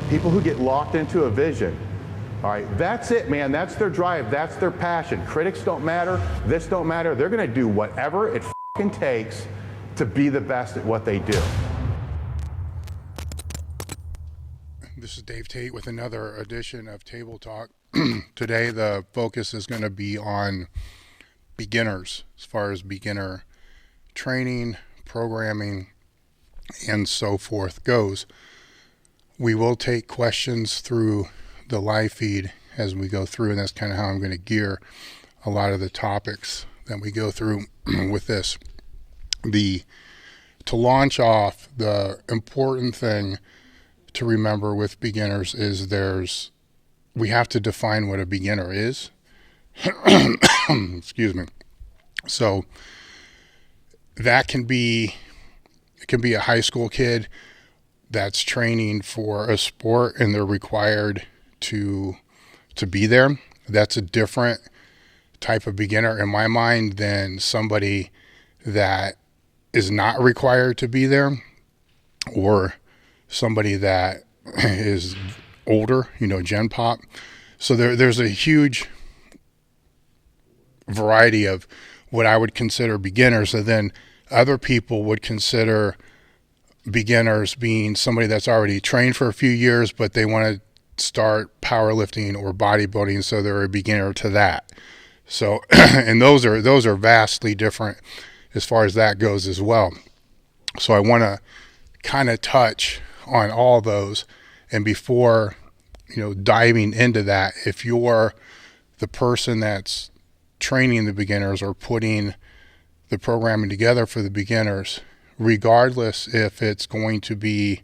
People who get locked into a vision. All right, that's it, man. That's their drive. That's their passion. Critics don't matter. This don't matter. They're going to do whatever it fucking takes to be the best at what they do. This is Dave Tate with another edition of Table Talk. Today, the focus is going to be on beginners, as far as beginner training, programming, and so forth goes. We will take questions through the live feed as we go through, and that's kind of how I'm going to gear a lot of the topics that we go through with this. To launch off, the important thing to remember with beginners is we have to define what a beginner is. Excuse me. So that can be a high school kid that's training for a sport and they're required to be there. That's a different type of beginner in my mind than somebody that is not required to be there, or somebody that is older, Gen Pop. So there's a huge variety of what I would consider beginners, and then other people would consider beginners being somebody that's already trained for a few years, but they want to start powerlifting or bodybuilding, so they're a beginner to that. So, and those are vastly different as far as that goes as well. So I want to kind of touch on all those, and before diving into that, if you're the person that's training the beginners or putting the programming together for the beginners, regardless if it's going to be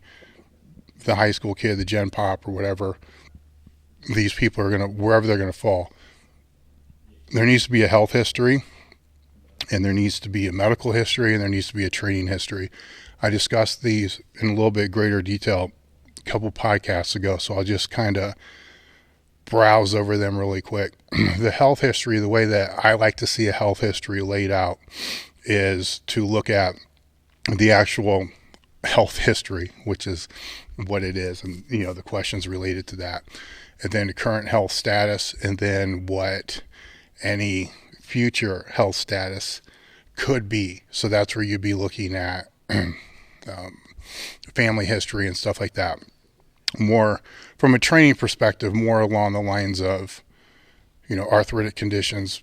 the high school kid, the Gen Pop, or whatever, these people are wherever they're going to fall, there needs to be a health history, and there needs to be a medical history, and there needs to be a training history. I discussed these in a little bit greater detail a couple podcasts ago, so I'll just kind of browse over them really quick. The health history, the way that I like to see a health history laid out, is to look at the actual health history, which is what it is, and the questions related to that, and then the current health status, and then what any future health status could be. So that's where you'd be looking at family history and stuff like that. More from a training perspective, more along the lines of arthritic conditions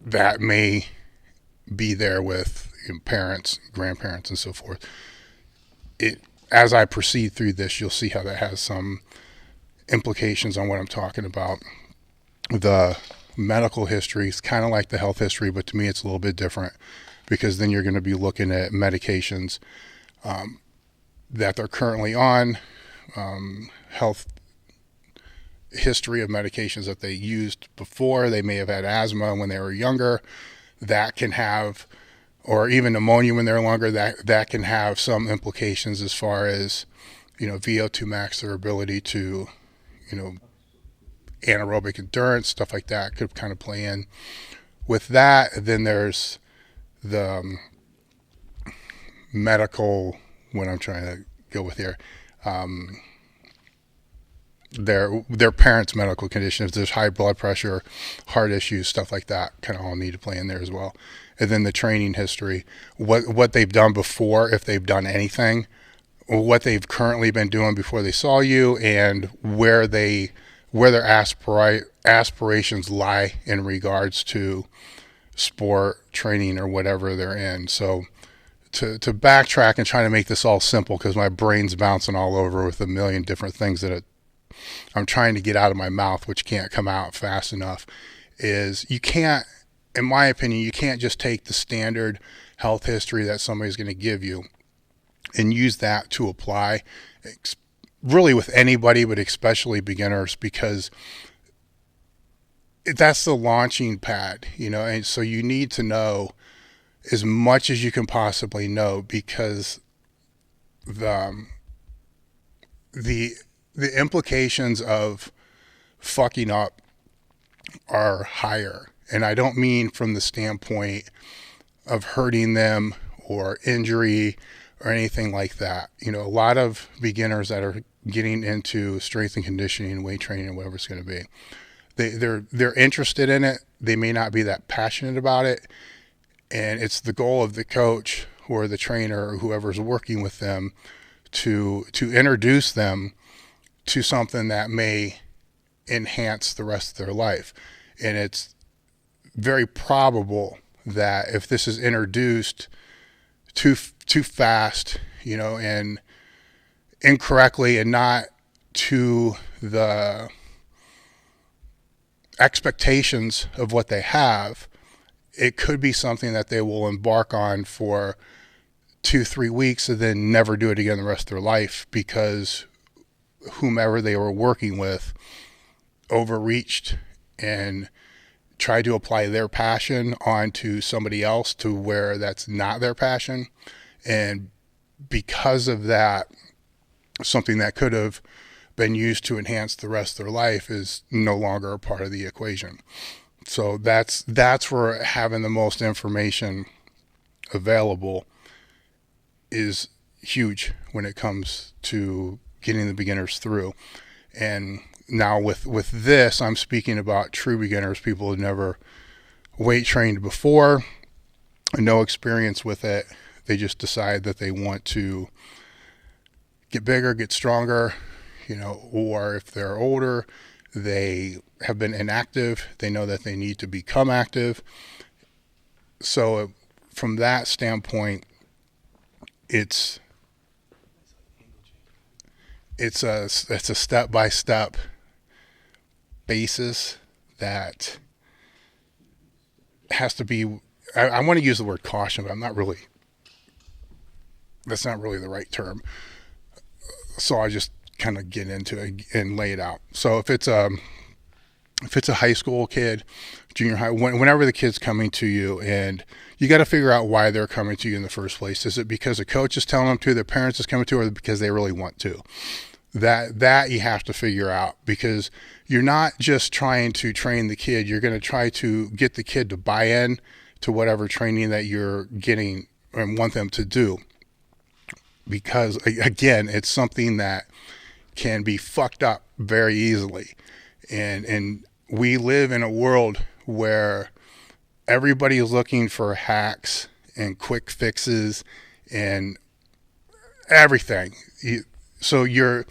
that may be there with parents, grandparents, and so forth. As I proceed through this, you'll see how that has some implications on what I'm talking about. The medical history is kind of like the health history, but to me it's a little bit different, because then you're going to be looking at medications that they're currently on, health history of medications that they used before. They may have had asthma when they were younger. That can have, or even pneumonia when they're longer, that can have some implications as far as, VO2 max, their ability to, anaerobic endurance, stuff like that could kind of play in with that. Then there's the medical, what I'm trying to go with here, their parents' medical conditions. There's high blood pressure, heart issues, stuff like that kind of all need to play in there as well. And then the training history, what they've done before, if they've done anything, what they've currently been doing before they saw you, and where their aspirations lie in regards to sport, training, or whatever they're in. So to backtrack and try to make this all simple, because my brain's bouncing all over with a million different things that I'm trying to get out of my mouth, which can't come out fast enough, is you can't, in my opinion, you can't just take the standard health history that somebody's going to give you and use that to apply really with anybody, but especially beginners, because that's the launching pad, and so you need to know as much as you can possibly know, because the implications of fucking up are higher. And I don't mean from the standpoint of hurting them or injury or anything like that. You know, a lot of beginners that are getting into strength and conditioning, weight training, whatever it's going to be, they're interested in it. They may not be that passionate about it, and it's the goal of the coach or the trainer or whoever's working with them to introduce them to something that may enhance the rest of their life. And it's very probable that if this is introduced too fast, you know, and incorrectly, and not to the expectations of what they have, it could be something that they will embark on for 2-3 weeks and then never do it again the rest of their life, because whomever they were working with overreached and tried to apply their passion onto somebody else to where that's not their passion. And because of that, something that could have been used to enhance the rest of their life is no longer a part of the equation. So that's where having the most information available is huge when it comes to getting the beginners through. And now with this, I'm speaking about true beginners, people who've never weight trained before, no experience with it. They just decide that they want to get bigger, get stronger, you know, or if they're older, they have been inactive. They know that they need to become active. So from that standpoint, it's a step-by-step basis that has to be, I want to use the word caution, but that's not really the right term. So I just kind of get into it and lay it out. So if it's a high school kid, junior high, whenever the kid's coming to you, and you got to figure out why they're coming to you in the first place. Is it because a coach is telling them to, their parents is coming to, or because they really want to? That you have to figure out, because you're not just trying to train the kid. You're going to try to get the kid to buy in to whatever training that you're getting and want them to do. Because again, it's something that can be fucked up very easily. And we live in a world where everybody is looking for hacks and quick fixes and everything. So your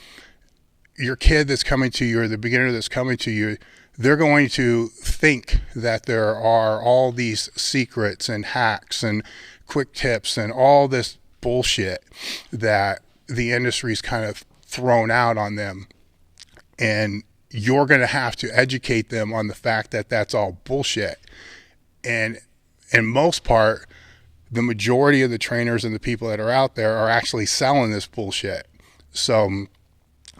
kid that's coming to you, or the beginner that's coming to you, they're going to think that there are all these secrets and hacks and quick tips and all this bullshit that the industry's kind of thrown out on them. And you're going to have to educate them on the fact that that's all bullshit. And in most part, the majority of the trainers and the people that are out there are actually selling this bullshit. So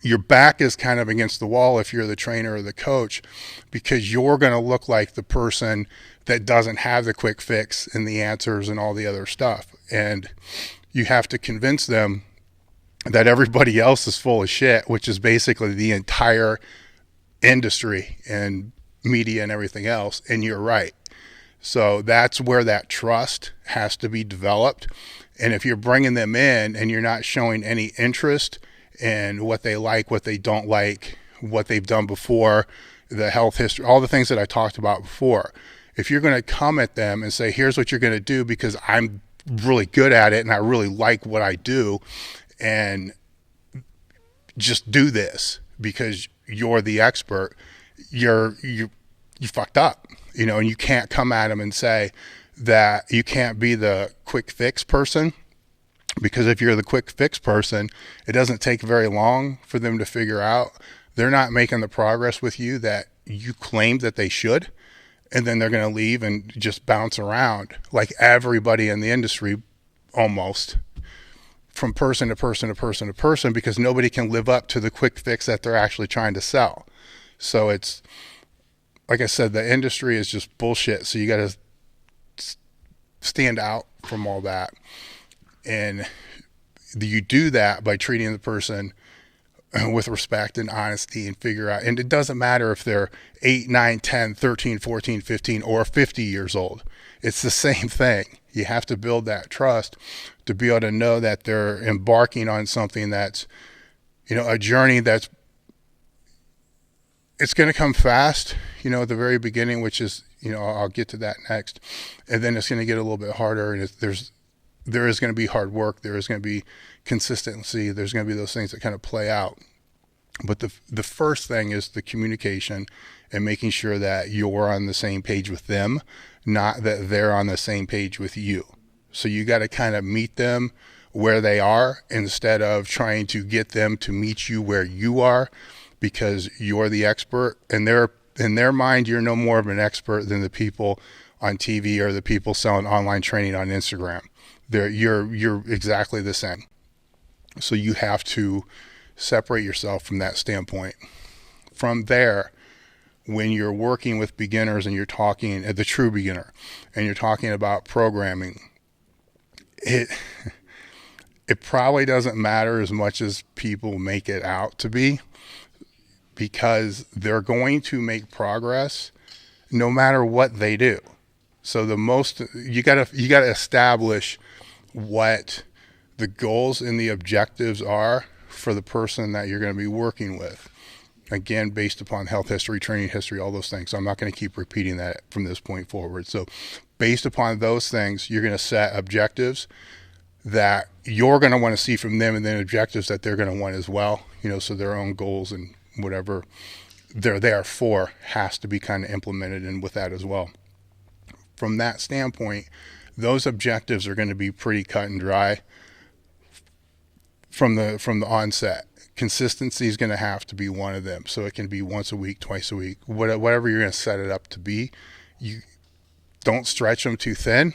your back is kind of against the wall if you're the trainer or the coach, because you're going to look like the person that doesn't have the quick fix and the answers and all the other stuff. And you have to convince them that everybody else is full of shit, which is basically the entire industry and media and everything else. And you're right. So that's where that trust has to be developed. And if you're bringing them in and you're not showing any interest in what they like, what they don't like, what they've done before, the health history, all the things that I talked about before, if you're going to come at them and say, here's what you're going to do because I'm really good at it and I really like what I do, and just do this because you're the expert, you fucked up, you know. And you can't come at them and say that you can't be the quick fix person, because if you're the quick fix person, it doesn't take very long for them to figure out they're not making the progress with you that you claimed that they should. And then they're going to leave and just bounce around like everybody in the industry, almost, from person to person to person to person, because nobody can live up to the quick fix that they're actually trying to sell. So it's, like I said, the industry is just bullshit. So you got to stand out from all that. And you do that by treating the person with respect and honesty, and figure out, and it doesn't matter if they're 8, 9, 10, 13, 14, 15, or 50 years old. It's the same thing. You have to build that trust to be able to know that they're embarking on something that's, a journey that's, it's going to come fast, at the very beginning, which is, I'll get to that next. And then it's going to get a little bit harder. And there is going to be hard work. There is going to be consistency. There's going to be those things that kind of play out. But the first thing is the communication and making sure that you're on the same page with them, not that they're on the same page with you. So you got to kind of meet them where they are instead of trying to get them to meet you where you are, because you're the expert. And in their mind, you're no more of an expert than the people on TV or the people selling online training on Instagram. You're exactly the same. So you have to separate yourself from that standpoint. From there, when you're working with beginners and you're talking at the true beginner and you're talking about programming, it probably doesn't matter as much as people make it out to be, because they're going to make progress no matter what they do. So you got to establish what the goals and the objectives are for the person that you're going to be working with. Again, based upon health history, training history, all those things. So I'm not going to keep repeating that from this point forward. So based upon those things, you're going to set objectives that you're going to want to see from them, and then objectives that they're going to want as well. So their own goals and whatever they're there for has to be kind of implemented in with that as well. From that standpoint, those objectives are going to be pretty cut and dry from the onset. Consistency is going to have to be one of them. So it can be once a week, twice a week, whatever you're going to set it up to be. You don't stretch them too thin,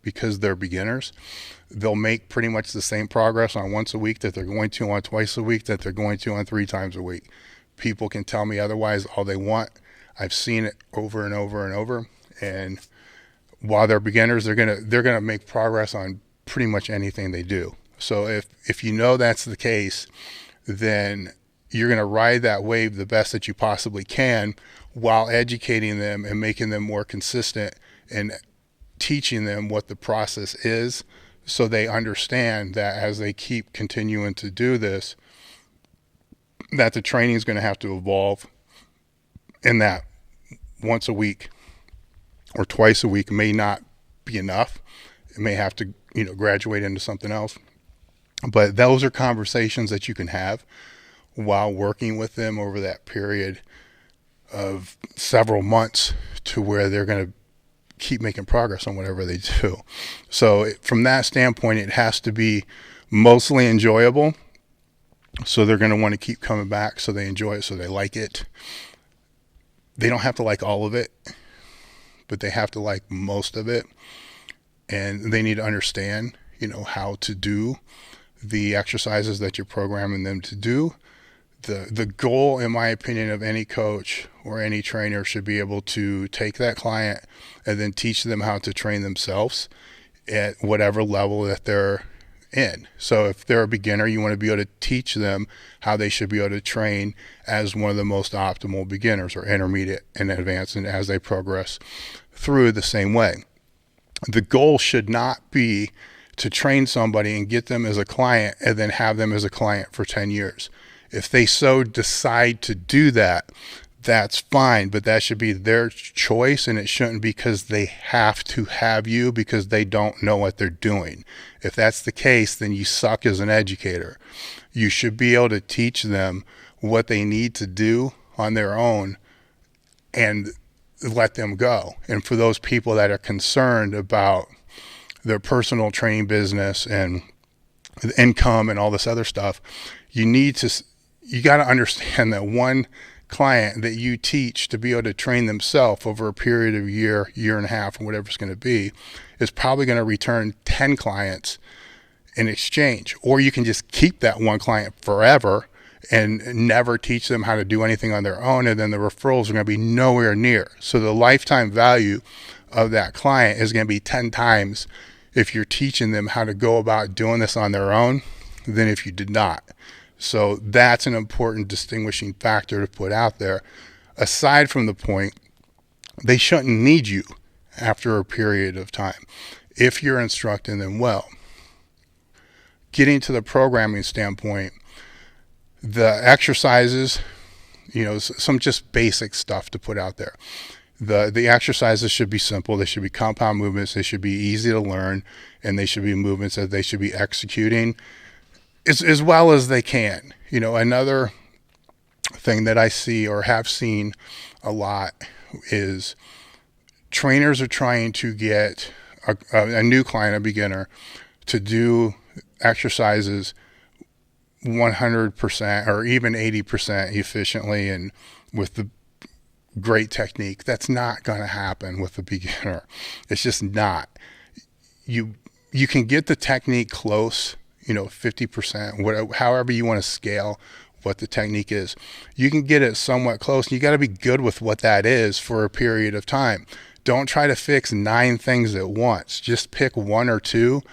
because they're beginners. They'll make pretty much the same progress on once a week that they're going to on twice a week, that they're going to on 3 times a week. People can tell me otherwise all they want. I've seen it over and over and over. And while they're beginners, they're gonna make progress on pretty much anything they do. So if you know that's the case, then you're going to ride that wave the best that you possibly can, while educating them and making them more consistent and teaching them what the process is, so they understand that as they keep continuing to do this, that the training is going to have to evolve, and that once a week or twice a week may not be enough. It may have to, graduate into something else. But those are conversations that you can have while working with them over that period of several months, to where they're going to keep making progress on whatever they do. So from that standpoint, it has to be mostly enjoyable. So they're going to want to keep coming back, so they enjoy it, so they like it. They don't have to like all of it, but they have to like most of it. And they need to understand, how to do the exercises that you're programming them to do. The goal, in my opinion, of any coach or any trainer should be able to take that client and then teach them how to train themselves at whatever level that they're in. So if they're a beginner, you want to be able to teach them how they should be able to train as one of the most optimal beginners, or intermediate and advanced, and as they progress through the same way. The goal should not be to train somebody and get them as a client and then have them as a client for 10 years. If they so decide to do that, that's fine, but that should be their choice, and it shouldn't be because they have to have you because they don't know what they're doing. If that's the case, then you suck as an educator. You should be able to teach them what they need to do on their own and let them go. And for those people that are concerned about their personal training business and income and all this other stuff, you got to understand that one client that you teach to be able to train themselves over a period of a year and a half, or whatever it's going to be, is probably going to return 10 clients in exchange. Or you can just keep that one client forever and never teach them how to do anything on their own, and then the referrals are going to be nowhere near. So the lifetime value of that client is going to be 10 times if you're teaching them how to go about doing this on their own than if you did not. So that's an important distinguishing factor to put out there. Aside from the point, they shouldn't need you after a period of time. if you're instructing them well. Getting to the programming standpoint, the exercises, some just basic stuff to put out there. The exercises should be simple. They should be compound movements. They should be easy to learn, and they should be movements that they should be executing as well as they can. Another thing that I see or have seen a lot is trainers are trying to get a new client, a beginner, to do exercises 100% or even 80% efficiently and with the great technique. That's not going to happen with a beginner. It's just not. You can get the technique close, 50%, whatever, however you want to scale what the technique is. You can get it somewhat close, and you got to be good with what that is for a period of time. Don't try to fix 9 things at once. Just pick 1 or 2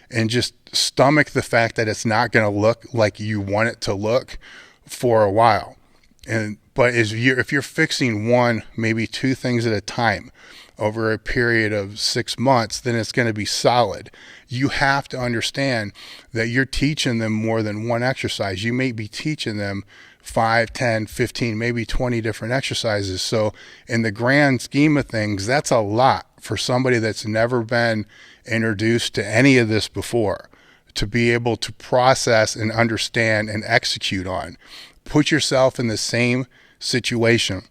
and just stomach the fact that it's not going to look like you want it to look for a while. But if you're fixing 1, maybe 2 things at a time over a period of 6 months, then it's going to be solid. You have to understand that you're teaching them more than one exercise. You may be teaching them 5, 10, 15, maybe 20 different exercises. So in the grand scheme of things, that's a lot for somebody that's never been introduced to any of this before to be able to process and understand and execute on. Put yourself in the same situation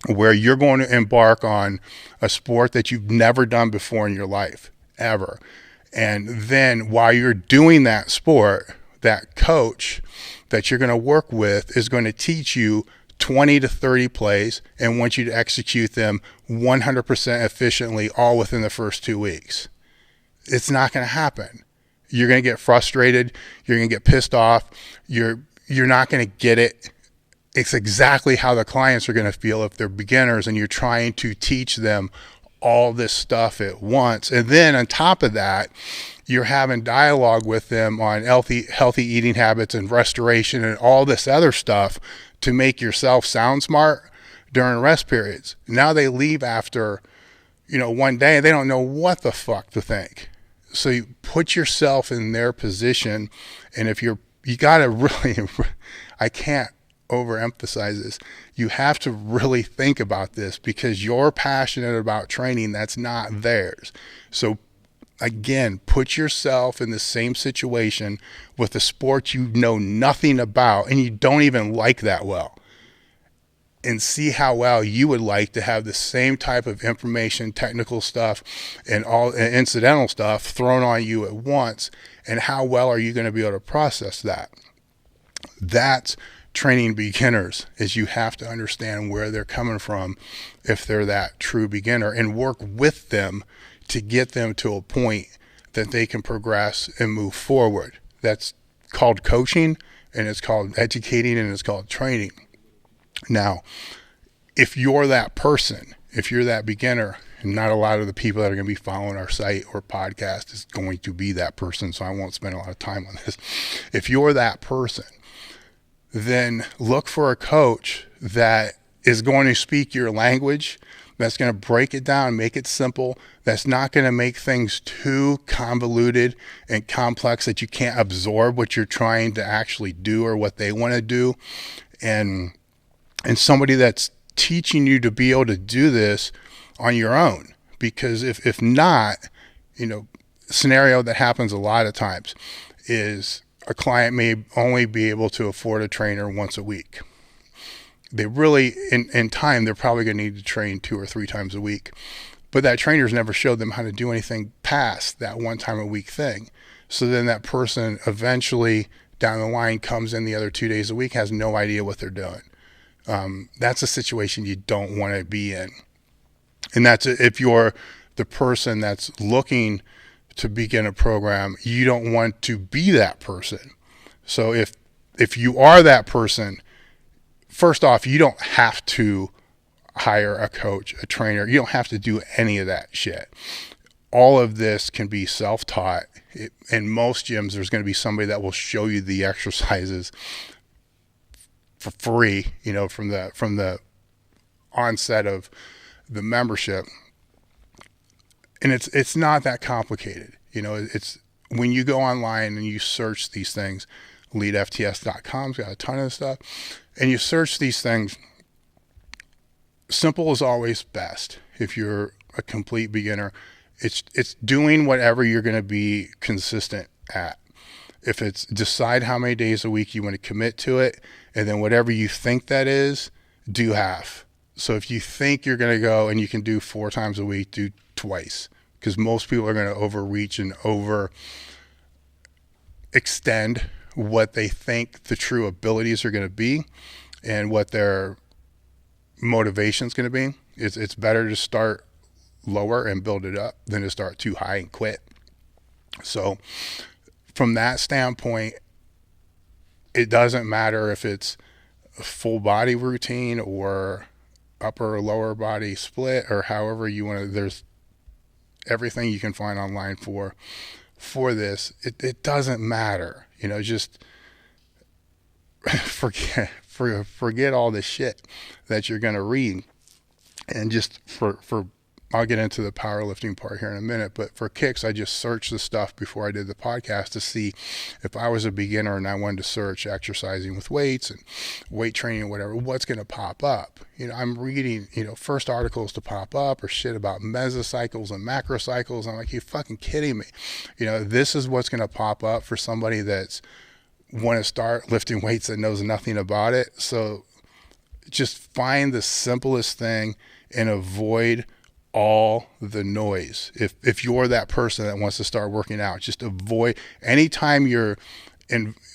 where you're going to embark on a sport that you've never done before in your life, ever. And then while you're doing that sport, that coach that you're going to work with is going to teach you 20 to 30 plays and want you to execute them 100% efficiently all within the first 2 weeks. It's not going to happen. You're going to get frustrated. You're going to get pissed off. You're not going to get it. It's exactly how the clients are going to feel if they're beginners and you're trying to teach them all this stuff at once. And then on top of that, you're having dialogue with them on healthy eating habits and restoration and all this other stuff to make yourself sound smart during rest periods. Now they leave after, one day and they don't know what the fuck to think. So you put yourself in their position. And if you got to really, I can't overemphasize this. You have to really think about this because you're passionate about training. That's not theirs. So again, put yourself in the same situation with a sport you know nothing about and you don't even like that well, and see how well you would like to have the same type of information, technical stuff, and all and incidental stuff thrown on you at once, and how well are you going to be able to process that. That's training beginners, is you have to understand where they're coming from if they're that true beginner, and work with them to get them to a point that they can progress and move forward. That's called coaching, and it's called educating, and it's called training. Now, if you're that person, if you're that beginner, and not a lot of the people that are going to be following our site or podcast is going to be that person, so I won't spend a lot of time on this. If you're that person, then look for a coach that is going to speak your language, that's going to break it down, make it simple, that's not going to make things too convoluted and complex that you can't absorb what you're trying to actually do or what they want to do. And somebody that's teaching you to be able to do this on your own. Because if not, scenario that happens a lot of times is a client may only be able to afford a trainer once a week. They really, in time, they're probably going to need to train 2 or 3 times a week. But that trainer's never showed them how to do anything past that 1 time a week thing. So then that person eventually down the line comes in the other 2 days a week, has no idea what they're doing. That's a situation you don't want to be in. And that's if you're the person that's looking to begin a program, you don't want to be that person. So if you are that person, first off, you don't have to hire a coach, a trainer. You don't have to do any of that shit. All of this can be self-taught. In most gyms, there's going to be somebody that will show you the exercises for free, from the onset of the membership. and it's not that complicated. It's when you go online and you search these things, elitefts.com's got a ton of stuff, and you search these things. Simple is always best. If you're a complete beginner, it's doing whatever you're going to be consistent at. If it's decide how many days a week you want to commit to it, and then whatever you think that is, do half. So if you think you're going to go and you can do 4 times a week, do twice, because most people are going to overreach and over extend what they think the true abilities are going to be and what their motivation is going to be. It's better to start lower and build it up than to start too high and quit. So from that standpoint, it doesn't matter if it's a full body routine or upper or lower body split, or however you want to. There's everything you can find online for this. It doesn't matter. Just forget all the shit that you're going to read, and just for I'll get into the powerlifting part here in a minute, but for kicks, I just searched the stuff before I did the podcast to see if I was a beginner and I wanted to search exercising with weights and weight training or whatever, what's going to pop up. I'm reading, first articles to pop up or shit about mesocycles and macrocycles. I'm like, you fucking kidding me? This is what's going to pop up for somebody that's want to start lifting weights that knows nothing about it. So just find the simplest thing and avoid all the noise. If you're that person that wants to start working out, just avoid anytime you're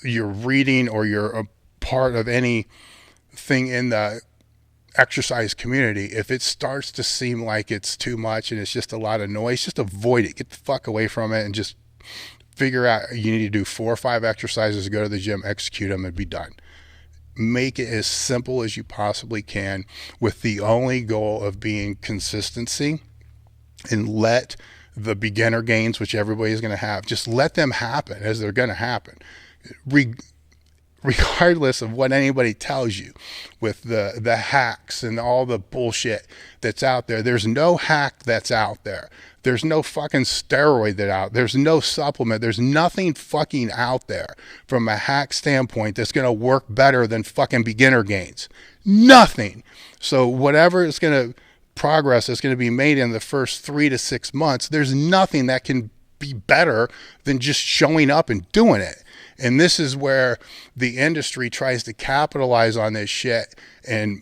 reading or you're a part of anything in the exercise community. If it starts to seem like it's too much and it's just a lot of noise, just avoid it. Get the fuck away from it and just figure out you need to do 4 or 5 exercises, go to the gym, execute them, and be done. Make it as simple as you possibly can with the only goal of being consistency, and let the beginner gains, which everybody's going to have, just let them happen as they're going to happen. Regardless of what anybody tells you with the hacks and all the bullshit that's out there. There's no hack that's out there. There's no fucking steroid there's no supplement. There's nothing fucking out there from a hack standpoint that's going to work better than fucking beginner gains. Nothing. So whatever is going to progress is going to be made in the first 3 to 6 months. There's nothing that can be better than just showing up and doing it. And this is where the industry tries to capitalize on this shit and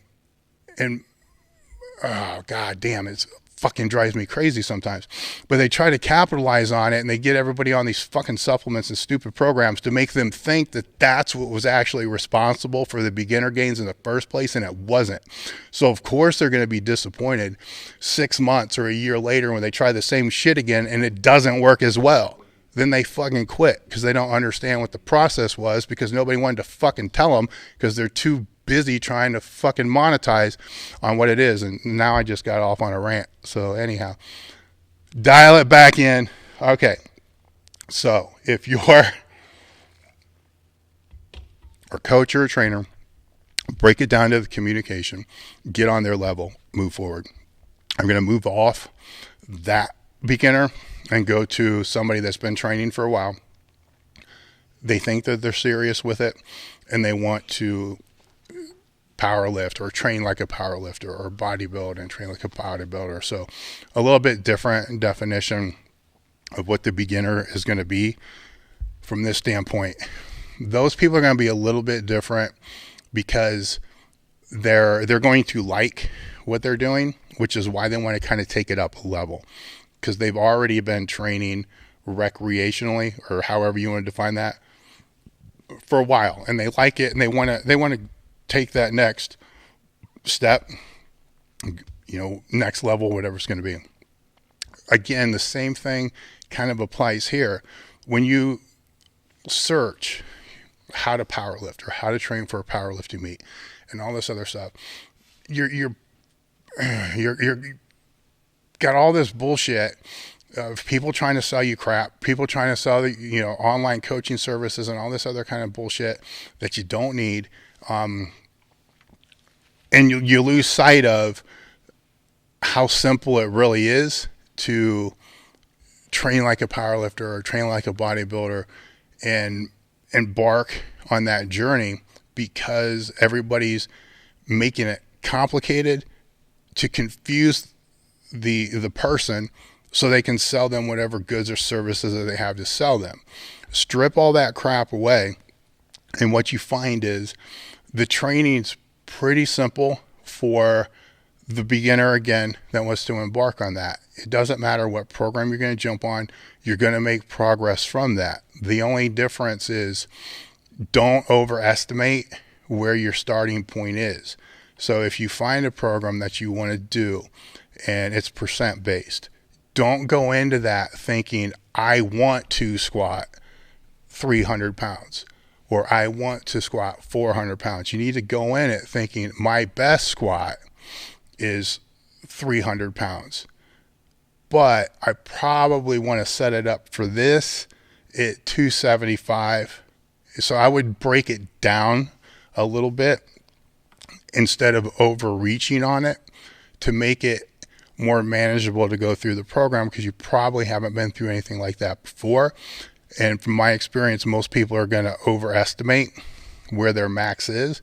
oh god damn, it fucking drives me crazy sometimes. But they try to capitalize on it and they get everybody on these fucking supplements and stupid programs to make them think that that's what was actually responsible for the beginner gains in the first place, and it wasn't. So of course they're going to be disappointed 6 months or a year later when they try the same shit again and it doesn't work as well. Then they fucking quit because they don't understand what the process was, because nobody wanted to fucking tell them because they're too busy trying to fucking monetize on what it is. And now I just got off on a rant. So anyhow, dial it back in. Okay. So if you're a coach or a trainer, break it down to the communication, get on their level, move forward. I'm going to move off that beginner and go to somebody that's been training for a while. They think that they're serious with it and they want to power lift or train like a power lifter, or bodybuild and train like a bodybuilder. So a little bit different definition of what the beginner is going to be from this standpoint. Those people are going to be a little bit different because they're going to like what they're doing, which is why they want to kind of take it up a level, because they've already been training recreationally, or however you want to define that, for a while, and they like it, and they want to take that next step, next level, whatever it's going to be. Again, the same thing kind of applies here. When you search how to power lift or how to train for a powerlifting meet and all this other stuff, you're got all this bullshit of people trying to sell you crap, people trying to sell online coaching services and all this other kind of bullshit that you don't need. And you lose sight of how simple it really is to train like a powerlifter or train like a bodybuilder and embark on that journey, because everybody's making it complicated to confuse the person so they can sell them whatever goods or services that they have to sell them. Strip all that crap away, and what you find is the training's pretty simple for the beginner, again, that wants to embark on that. It doesn't matter what program you're going to jump on, you're going to make progress from that. The only difference is don't overestimate where your starting point is. So if you find a program that you want to do and it's percent based, don't go into that thinking, I want to squat 300 pounds or I want to squat 400 pounds. You need to go in it thinking my best squat is 300 pounds, but I probably want to set it up for this at 275. So I would break it down a little bit instead of overreaching on it to make it more manageable to go through the program, because you probably haven't been through anything like that before. And from my experience, most people are going to overestimate where their max is.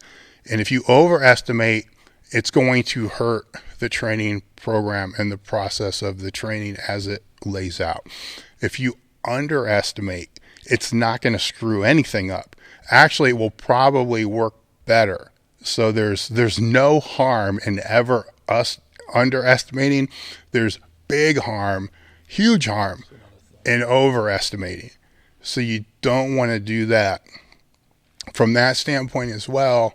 And if you overestimate, it's going to hurt the training program and the process of the training as it lays out. If you underestimate, it's not going to screw anything up. Actually, it will probably work better. So there's no harm in ever us underestimating. There's big harm, huge harm in overestimating. So you don't want to do that. From that standpoint as well,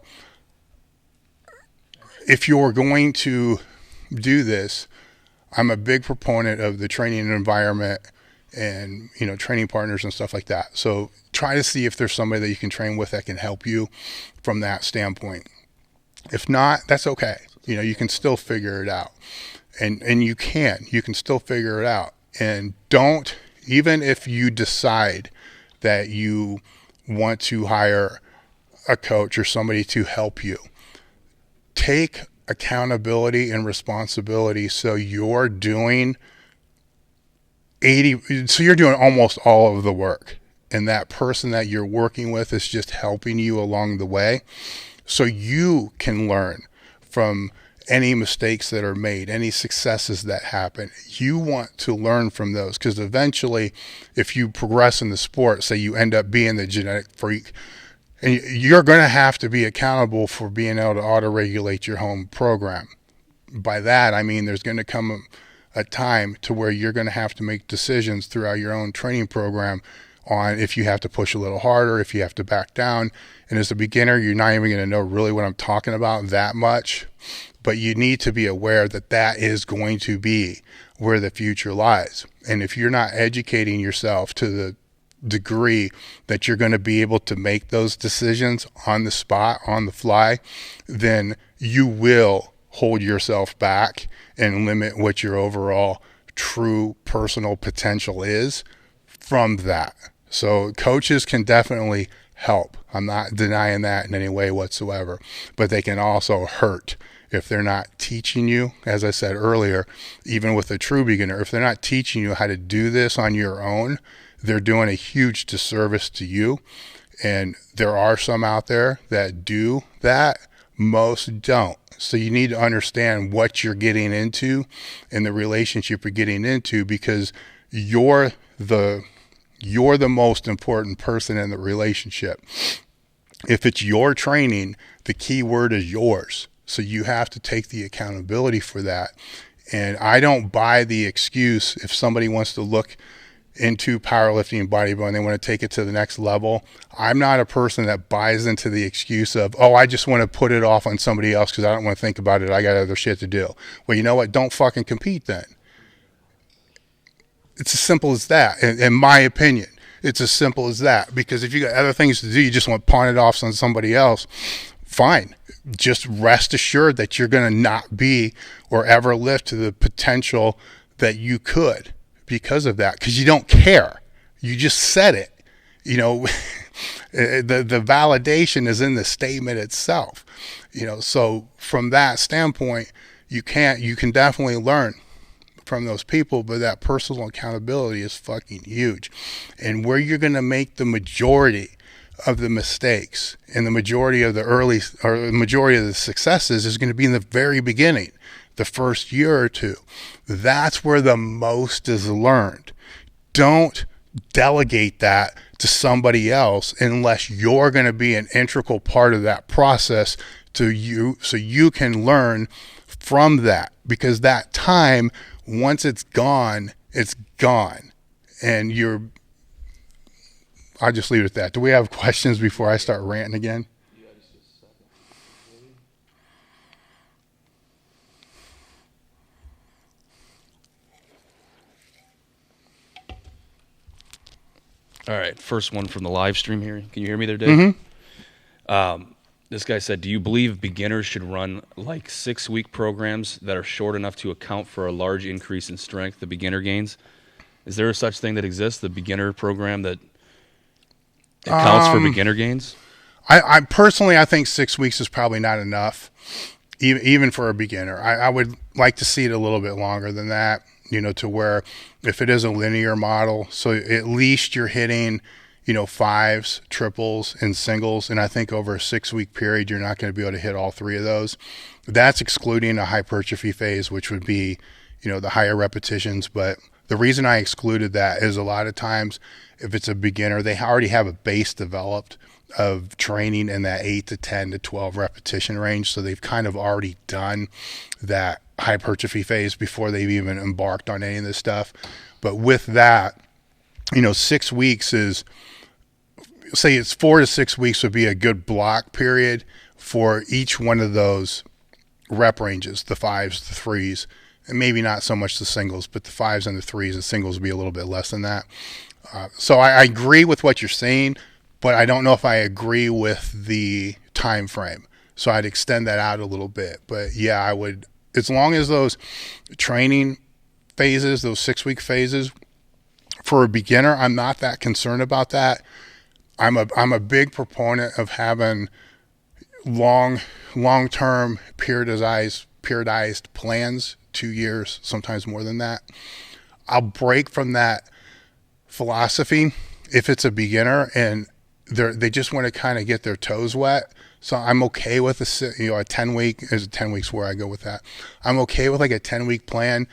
if you're going to do this, I'm a big proponent of the training environment and, training partners and stuff like that. So try to see if there's somebody that you can train with that can help you from that standpoint. If not, that's okay. You can still figure it out. And you can still figure it out. And don't, even if you decide that you want to hire a coach or somebody to help you, take accountability and responsibility. So you're doing almost all of the work, and that person that you're working with is just helping you along the way, so you can learn from any mistakes that are made, any successes that happen. You want to learn from those, because eventually, if you progress in the sport, say you end up being the genetic freak, and you're going to have to be accountable for being able to auto-regulate your home program. By that, I mean there's going to come a time to where you're going to have to make decisions throughout your own training program on if you have to push a little harder, if you have to back down. And as a beginner, you're not even going to know really what I'm talking about that much. But you need to be aware that that is going to be where the future lies. And if you're not educating yourself to the degree that you're going to be able to make those decisions on the spot, on the fly, then you will hold yourself back and limit what your overall true personal potential is from that. So coaches can definitely help. I'm not denying that in any way whatsoever, but they can also hurt if they're not teaching you. As I said earlier, even with a true beginner, if they're not teaching you how to do this on your own, they're doing a huge disservice to you. And there are some out there that do that. Most don't. So you need to understand what you're getting into and the relationship you're getting into, because you're the most important person in the relationship. If it's your training, the key word is yours. So you have to take the accountability for that. And I don't buy the excuse if somebody wants to look into powerlifting and bodybuilding, they want to take it to the next level. I'm not a person that buys into the excuse of, I just want to put it off on somebody else because I don't want to think about it. I got other shit to do. Well, you know what? Don't fucking compete then. It's as simple as that. In my opinion, it's as simple as that, because if you got other things to do, you just want to pawn it off on somebody else. Fine. Just rest assured that you're going to not be or ever live to the potential that you could because of that, because you don't care. You just said it. The validation is in the statement itself. So from that standpoint, you can definitely learn from those people, but that personal accountability is fucking huge. And where you're going to make the majority of the mistakes and the majority of the majority of the successes is going to be in the very beginning, the first year or two. That's where the most is learned. Don't delegate that to somebody else unless you're going to be an integral part of that process so you can learn from that, because that time, once it's gone, and I'll just leave it at that. Do we have questions before I start ranting again? All right, first one from the live stream here. Can you hear me there, Dave? Mm-hmm. This guy said, do you believe beginners should run like 6-week programs that are short enough to account for a large increase in strength, the beginner gains? Is there a such thing that exists, the beginner program that accounts for beginner gains? I personally, I think 6 weeks is probably not enough, even for a beginner. I would like to see it a little bit longer than that, to where if it is a linear model, so at least you're hitting, fives, triples, and singles. And I think over a 6-week period, you're not going to be able to hit all 3 of those. That's excluding a hypertrophy phase, which would be, the higher repetitions. But the reason I excluded that is a lot of times if it's a beginner, they already have a base developed of training in that 8 to 10 to 12 repetition range. So they've kind of already done that hypertrophy phase before they've even embarked on any of this stuff. But with that, 6 weeks is, say it's 4 to 6 weeks would be a good block period for each one of those rep ranges, the 5s, the 3s, and maybe not so much the singles, but the 5s and the 3s, the singles would be a little bit less than that. So I agree with what you're saying, but I don't know if I agree with the time frame. So I'd extend that out a little bit. But yeah, I would, as long as those training phases, those 6-week phases, for a beginner, I'm not that concerned about that. I'm a big proponent of having long-term periodized plans, 2 years, sometimes more than that. I'll break from that philosophy if it's a beginner and they just want to kind of get their toes wet. So I'm okay with a 10 week, is 10 weeks where I go with that. I'm okay with like a 10-week plan.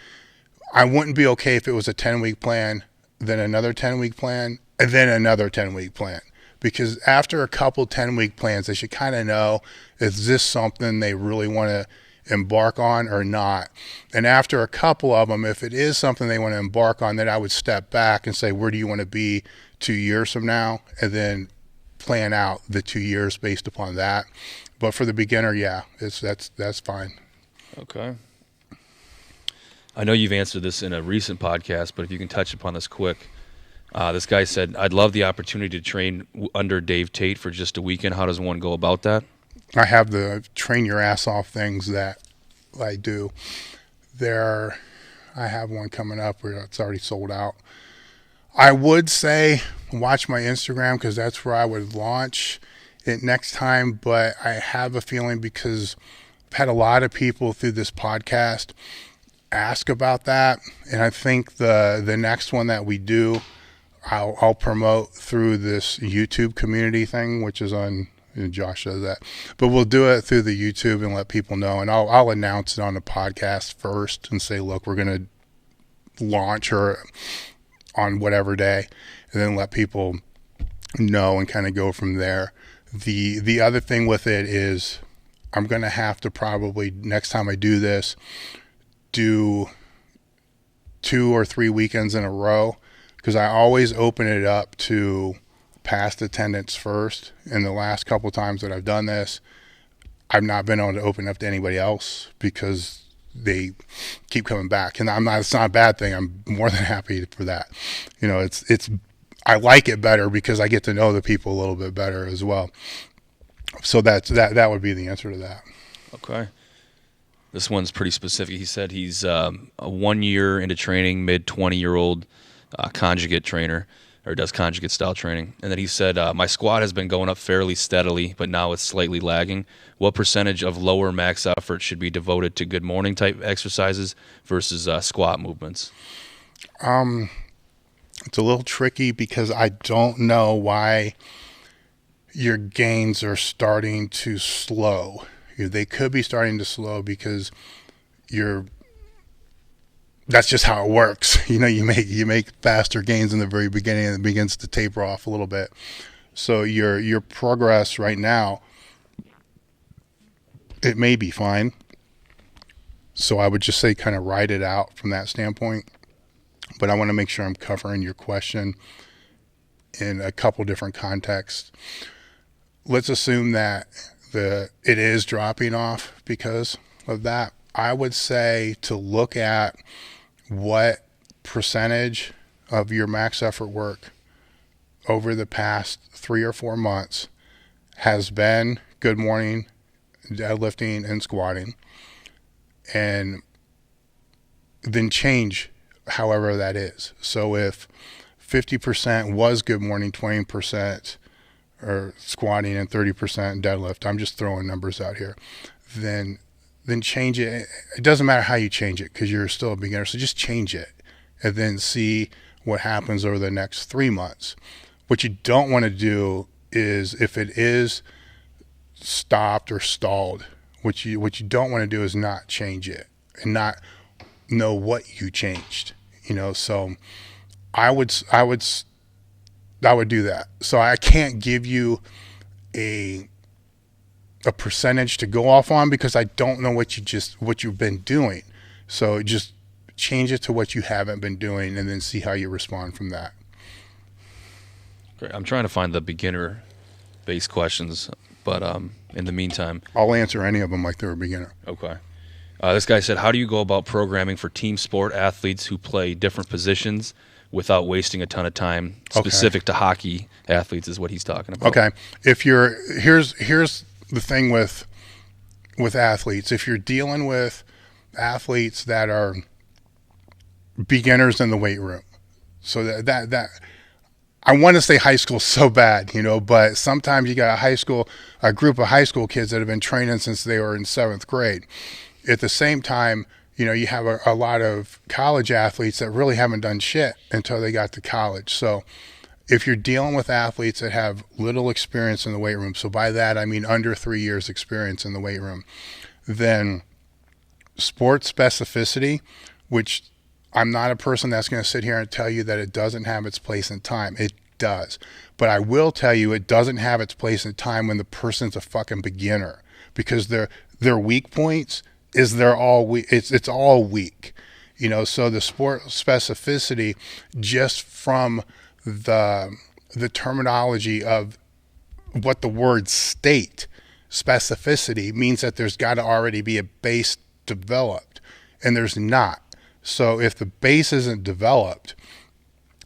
I wouldn't be okay if it was a 10-week plan, then another 10-week plan, and then another 10-week plan. Because after a couple 10-week plans, they should kind of know, is this something they really want to embark on or not? And after a couple of them, if it is something they want to embark on, then I would step back and say, where do you want to be 2 years from now? And then plan out the 2 years based upon that. But for the beginner, yeah, that's fine. Okay. I know you've answered this in a recent podcast, but if you can touch upon this quick. This guy said, I'd love the opportunity to train under Dave Tate for just a weekend. How does one go about that? I have the train your ass off things that I do. I have one coming up where it's already sold out. I would say watch my Instagram because that's where I would launch it next time. But I have a feeling, because I've had a lot of people through this podcast ask about that. And I think the next one that we do, I'll promote through this YouTube community thing, which is on, Josh does that, but we'll do it through the YouTube and let people know. And I'll announce it on the podcast first and say, look, we're going to launch her on whatever day, and then let people know and kind of go from there. The other thing with it is I'm going to have to probably, next time I do this, do 2 or 3 weekends in a row, because I always open it up to past attendance first. And the last couple of times that I've done this, I've not been able to open up to anybody else because they keep coming back. And it's not a bad thing. I'm more than happy for that. I like it better because I get to know the people a little bit better as well. So that would be the answer to that. Okay. This one's pretty specific. He said he's a 1 year into training, mid-20-year-old conjugate trainer, or does conjugate style training. And then he said, my squat has been going up fairly steadily, but now it's slightly lagging. What percentage of lower max effort should be devoted to good morning type exercises versus squat movements? It's a little tricky because I don't know why your gains are starting to slow. They could be starting to slow because that's just how it works. You make faster gains in the very beginning, and it begins to taper off a little bit. So your progress right now, it may be fine. So I would just say kind of ride it out from that standpoint. But I want to make sure I'm covering your question in a couple different contexts. Let's assume that it is dropping off because of that. I would say to look at what percentage of your max effort work over the past 3 or 4 months has been good morning, deadlifting, and squatting, and then change however that is. So if 50% was good morning, 20% or squatting, and 30% deadlift, I'm just throwing numbers out here, then change it. It doesn't matter how you change it because you're still a beginner. So just change it and then see what happens over the next 3 months. What you don't want to do is, if it is stopped or stalled, what you don't want to do is not change it and not know what you changed. So I would do that. So I can't give you a percentage to go off on because I don't know what you've been doing. So just change it to what you haven't been doing and then see how you respond from that. Great. I'm trying to find the beginner based questions, but in the meantime, I'll answer any of them like they're a beginner. Okay. This guy said, how do you go about programming for team sport athletes who play different positions without wasting a ton of time? Specific to hockey athletes is what he's talking about. Okay. Here's the thing with athletes. If you're dealing with athletes that are beginners in the weight room, so that I want to say high school so bad, but sometimes you got a group of high school kids that have been training since they were in 7th grade. At the same time, you have a lot of college athletes that really haven't done shit until they got to college. So if you're dealing with athletes that have little experience in the weight room, so by that I mean under 3 years experience in the weight room, then sport specificity, which I'm not a person that's going to sit here and tell you that it doesn't have its place in time. It does. But I will tell you it doesn't have its place in time when the person's a fucking beginner, because their weak points is it's all weak. So the sport specificity, just from the terminology of what the word state, specificity, means that there's got to already be a base developed, and there's not. So if the base isn't developed,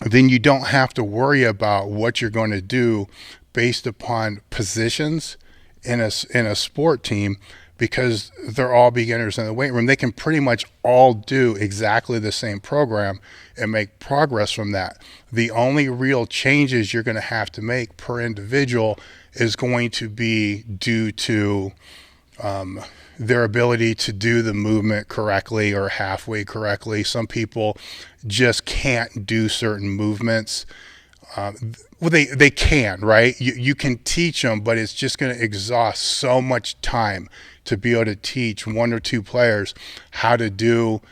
then you don't have to worry about what you're going to do based upon positions in a sport team, because they're all beginners in the weight room. They can pretty much all do exactly the same program and make progress from that. The only real changes you're going to have to make per individual is going to be due to their ability to do the movement correctly or halfway correctly. Some people just can't do certain movements. Well, they can, right? You can teach them, but it's just going to exhaust so much time to be able to teach 1 or 2 players how to do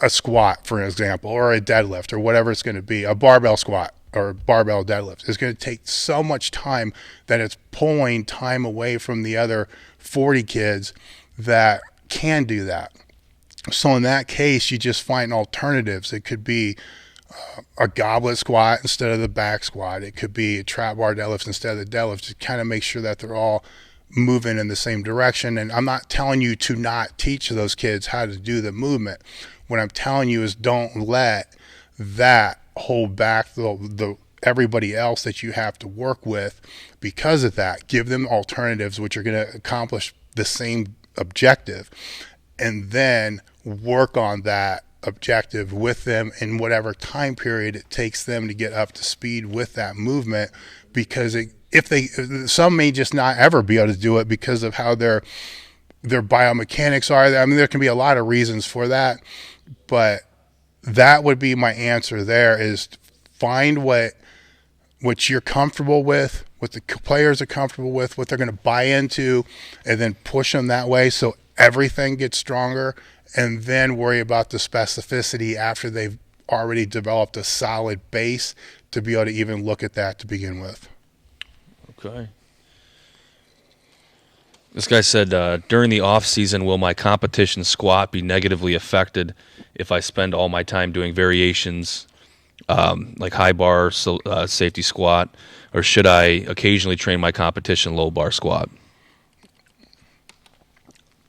a squat, for example, or a deadlift, or whatever it's going to be, a barbell squat or barbell deadlift. It's going to take so much time that it's pulling time away from the other 40 kids that can do that. So in that case, you just find alternatives. It could be a goblet squat instead of the back squat. It could be a trap bar deadlift instead of the deadlift, to kind of make sure that they're all moving in the same direction. And I'm not telling you to not teach those kids how to do the movement. What I'm telling you is don't let that hold back the everybody else that you have to work with because of that. Give them alternatives which are going to accomplish the same objective, and then work on that objective with them in whatever time period it takes them to get up to speed with that movement, because some may just not ever be able to do it because of how their biomechanics are. I mean, there can be a lot of reasons for that, but that would be my answer there, is find what you're comfortable with, what the players are comfortable with, what they're going to buy into, and then push them that way so everything gets stronger, and then worry about the specificity after they've already developed a solid base to be able to even look at that to begin with. Okay. This guy said, during the off season, will my competition squat be negatively affected if I spend all my time doing variations like high bar, safety squat, or should I occasionally train my competition low bar squat?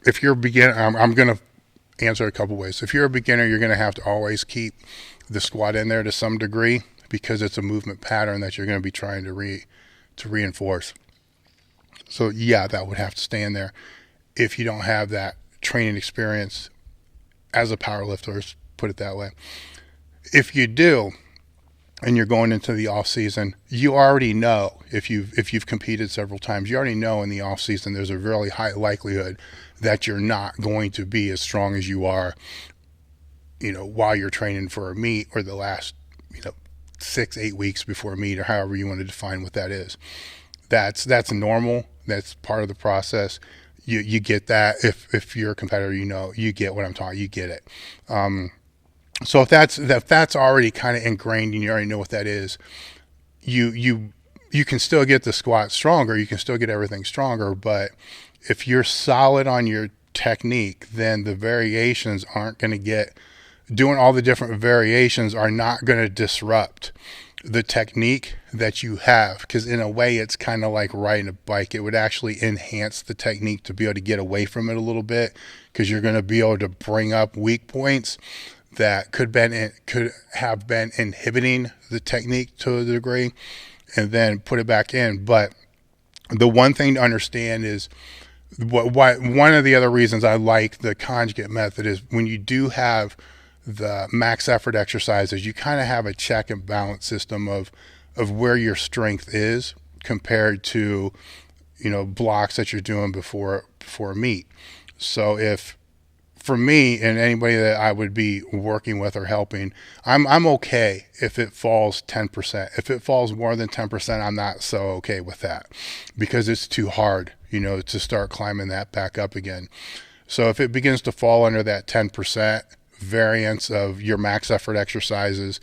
If you're a beginner, I'm going to answer a couple ways. If you're a beginner, you're going to have to always keep the squat in there to some degree, because it's a movement pattern that you're going to be trying to reinforce. So yeah, that would have to stay in there if you don't have that training experience as a powerlifter, let's put it that way. If you do, and you're going into the off season, you already know, if you've competed several times, you already know in the off season there's a really high likelihood that you're not going to be as strong as you are, while you're training for a meet, or the last 6-8 weeks before a meet, or however you want to define what that is. That's normal. That's part of the process. You get that. If you're a competitor, you get what I'm talking. You get it. So if that's already kind of ingrained and you already know what that is, you can still get the squat stronger. You can still get everything stronger. But if you're solid on your technique, then the variations aren't going to doing all the different variations are not going to disrupt the technique that you have, because in a way it's kind of like riding a bike. It would actually enhance the technique to be able to get away from it a little bit, because you're going to be able to bring up weak points that could have been inhibiting the technique to a degree, and then put it back in. But the one thing to understand is one of the other reasons I like the conjugate method is when you do have the max effort exercises, you kind of have a check and balance system of where your strength is compared to blocks that you're doing before a meet. So if, for me and anybody that I would be working with or helping, I'm okay if it falls 10%. If it falls more than 10%, I'm not so okay with that, because it's too hard, to start climbing that back up again. So if it begins to fall under that 10% variance of your max effort exercises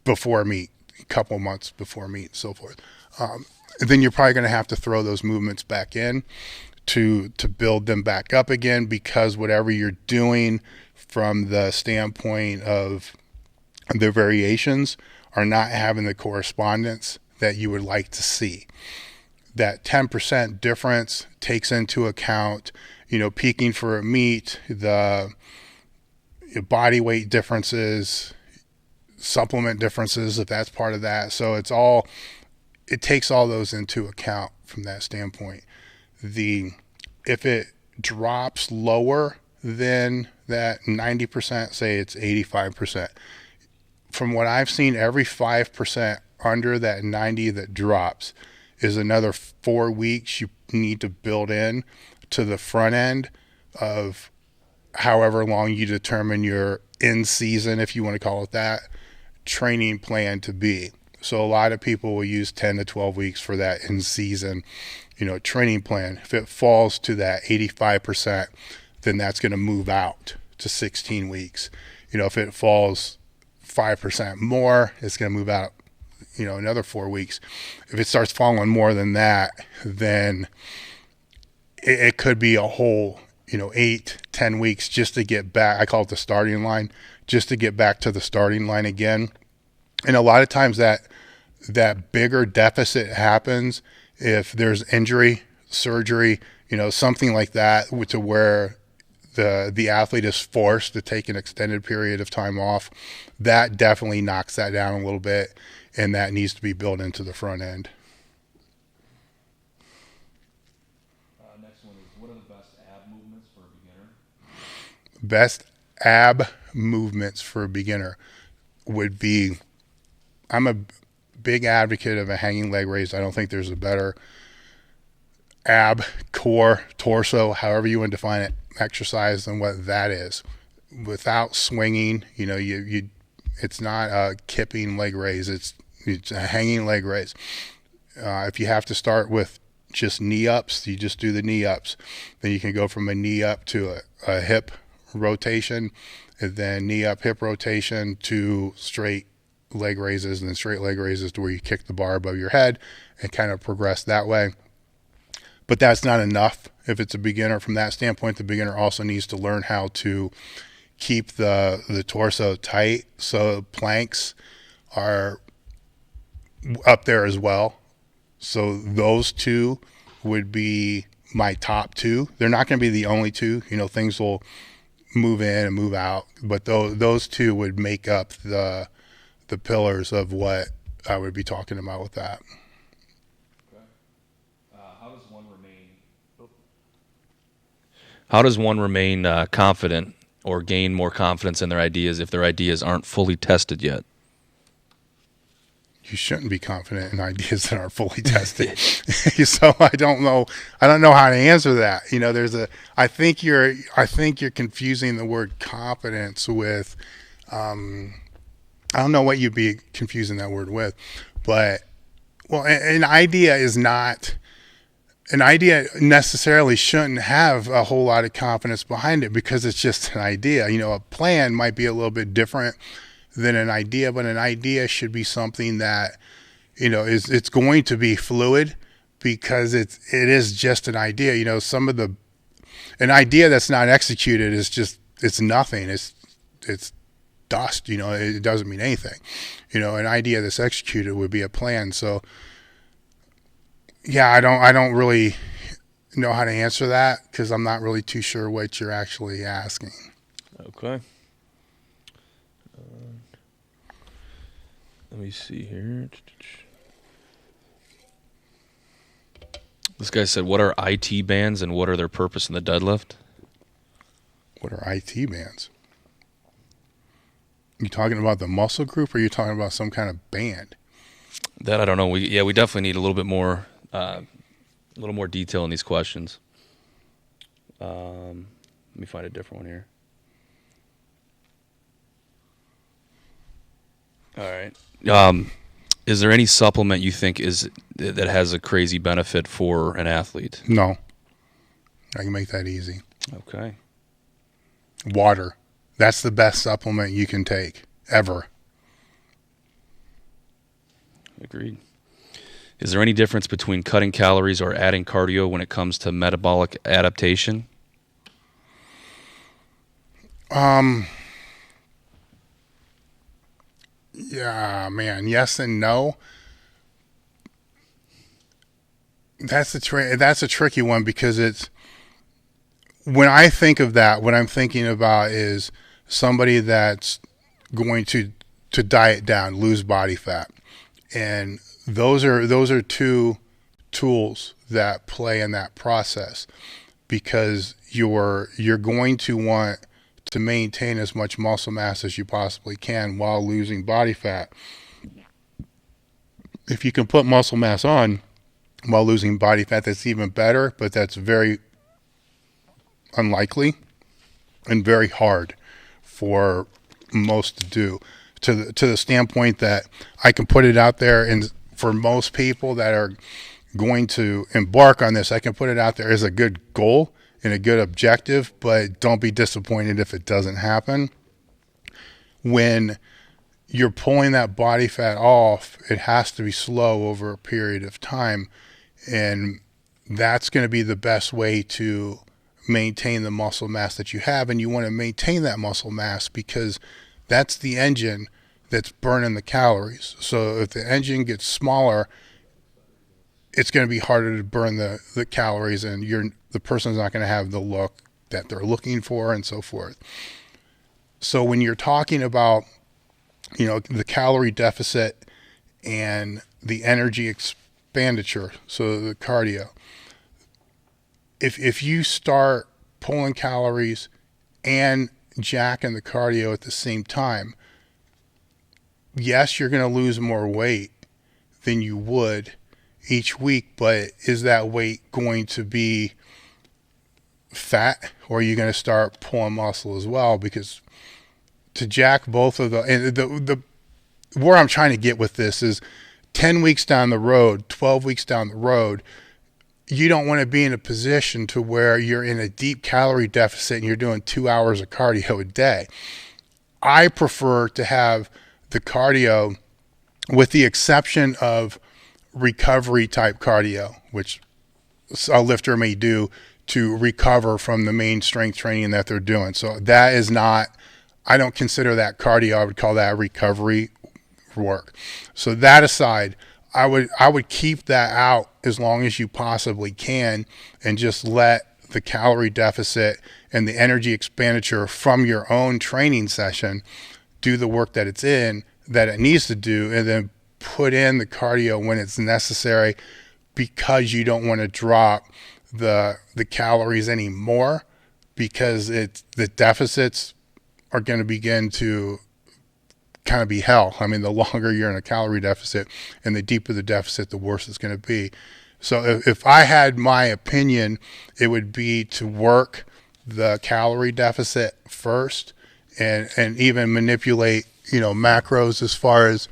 before meet, a couple months before meet, and so forth, then you're probably going to have to throw those movements back in to build them back up again, because whatever you're doing from the standpoint of the variations are not having the correspondence that you would like to see. That 10% difference takes into account, peaking for a meet, the body weight differences, supplement differences, if that's part of that. So it takes all those into account from that standpoint. If it drops lower than that 90%, say it's 85%. From what I've seen, every 5% under that 90 that drops is another 4 weeks you need to build in to the front end of however long you determine your in season, if you want to call it that, training plan to be. So a lot of people will use 10 to 12 weeks for that in season, training plan. If it falls to that 85%, then that's going to move out to 16 weeks. If it falls 5% more, it's going to move out, another 4 weeks. If it starts falling more than that, then it could be a whole, 8-10 weeks just to get back. I call it the starting line, just to get back to the starting line again. And a lot of times that bigger deficit happens if there's injury, surgery, something like that, to where the athlete is forced to take an extended period of time off. That definitely knocks that down a little bit, and that needs to be built into the front end. Next one is, what are the best ab movements for a beginner? Best ab movements for a beginner would be, I'm a big advocate of a hanging leg raise. I don't think there's a better ab, core, torso, however you want to define it, exercise than what that is. Without swinging, it's not a kipping leg raise. It's a hanging leg raise. If you have to start with just knee ups, you just do the knee ups. Then you can go from a knee up to a hip rotation, and then knee up, hip rotation to straight leg raises, and then straight leg raises to where you kick the bar above your head and kind of progress that way. But that's not enough. If it's a beginner, from that standpoint, the beginner also needs to learn how to keep the torso tight. So planks are up there as well. So those two would be my top two. They're not going to be the only two. Things will move in and move out, but those two would make up the pillars of what I would be talking about with that. How does one remain confident or gain more confidence in their ideas if their ideas aren't fully tested yet? You shouldn't be confident in ideas that aren't fully tested. So I don't know how to answer that. I think you're confusing the word confidence with, I don't know what you'd be confusing that word with, but an idea necessarily shouldn't have a whole lot of confidence behind it because it's just an idea. A plan might be a little bit different than an idea, but an idea should be something that, it's going to be fluid because it is just an idea. An idea that's not executed is it's nothing. It's dust, it doesn't mean anything. An idea that's executed would be a plan. So yeah, I don't really know how to answer that because I'm not really too sure what you're actually asking. Okay. Let me see here. This guy said, what are IT bands and what are their purpose in the deadlift? What are IT bands? You talking about the muscle group or are you talking about some kind of band? That I don't know. We definitely need a little bit more, detail in these questions. Let me find a different one here. All right. Is there any supplement you think that has a crazy benefit for an athlete? No. I can make that easy. Okay. Water. That's the best supplement you can take ever. Agreed. Is there any difference between cutting calories or adding cardio when it comes to metabolic adaptation? Yeah, man. Yes and no. That's a tricky one because it's, when I think of that, what I'm thinking about is somebody that's going to diet down, lose body fat. And those are two tools that play in that process because you're going to want to maintain as much muscle mass as you possibly can while losing body fat. If you can put muscle mass on while losing body fat, that's even better, but that's very unlikely and very hard for most to do, to the standpoint that I can put it out there, and for most people that are going to embark on this, I can put it out there as a good goal and a good objective, but don't be disappointed if it doesn't happen. When you're pulling that body fat off, it has to be slow over a period of time, and that's going to be the best way to maintain the muscle mass that you have. And you want to maintain that muscle mass because that's the engine that's burning the calories. So if the engine gets smaller, it's going to be harder to burn the calories, and the person's not going to have the look that they're looking for and so forth. So when you're talking about, the calorie deficit and the energy expenditure, so the cardio, if you start pulling calories and jack and the cardio at the same time, yes, you're going to lose more weight than you would each week, but is that weight going to be fat, or are you going to start pulling muscle as well? Because to jack both of the where I'm trying to get with this is 10 weeks down the road, 12 weeks down the road, you don't want to be in a position to where you're in a deep calorie deficit and you're doing 2 hours of cardio a day. I prefer to have the cardio, with the exception of recovery type cardio, which a lifter may do to recover from the main strength training that they're doing. So that is not, I don't consider that cardio. I would call that recovery work. So that aside, I would keep that out as long as you possibly can, and just let the calorie deficit and the energy expenditure from your own training session do the work that it needs to do, and then put in the cardio when it's necessary, because you don't want to drop the calories anymore, because the deficits are going to begin to kind of be hell. I mean, the longer you're in a calorie deficit and the deeper the deficit, the worse it's going to be. So if I had my opinion, it would be to work the calorie deficit first, and even manipulate, macros as far as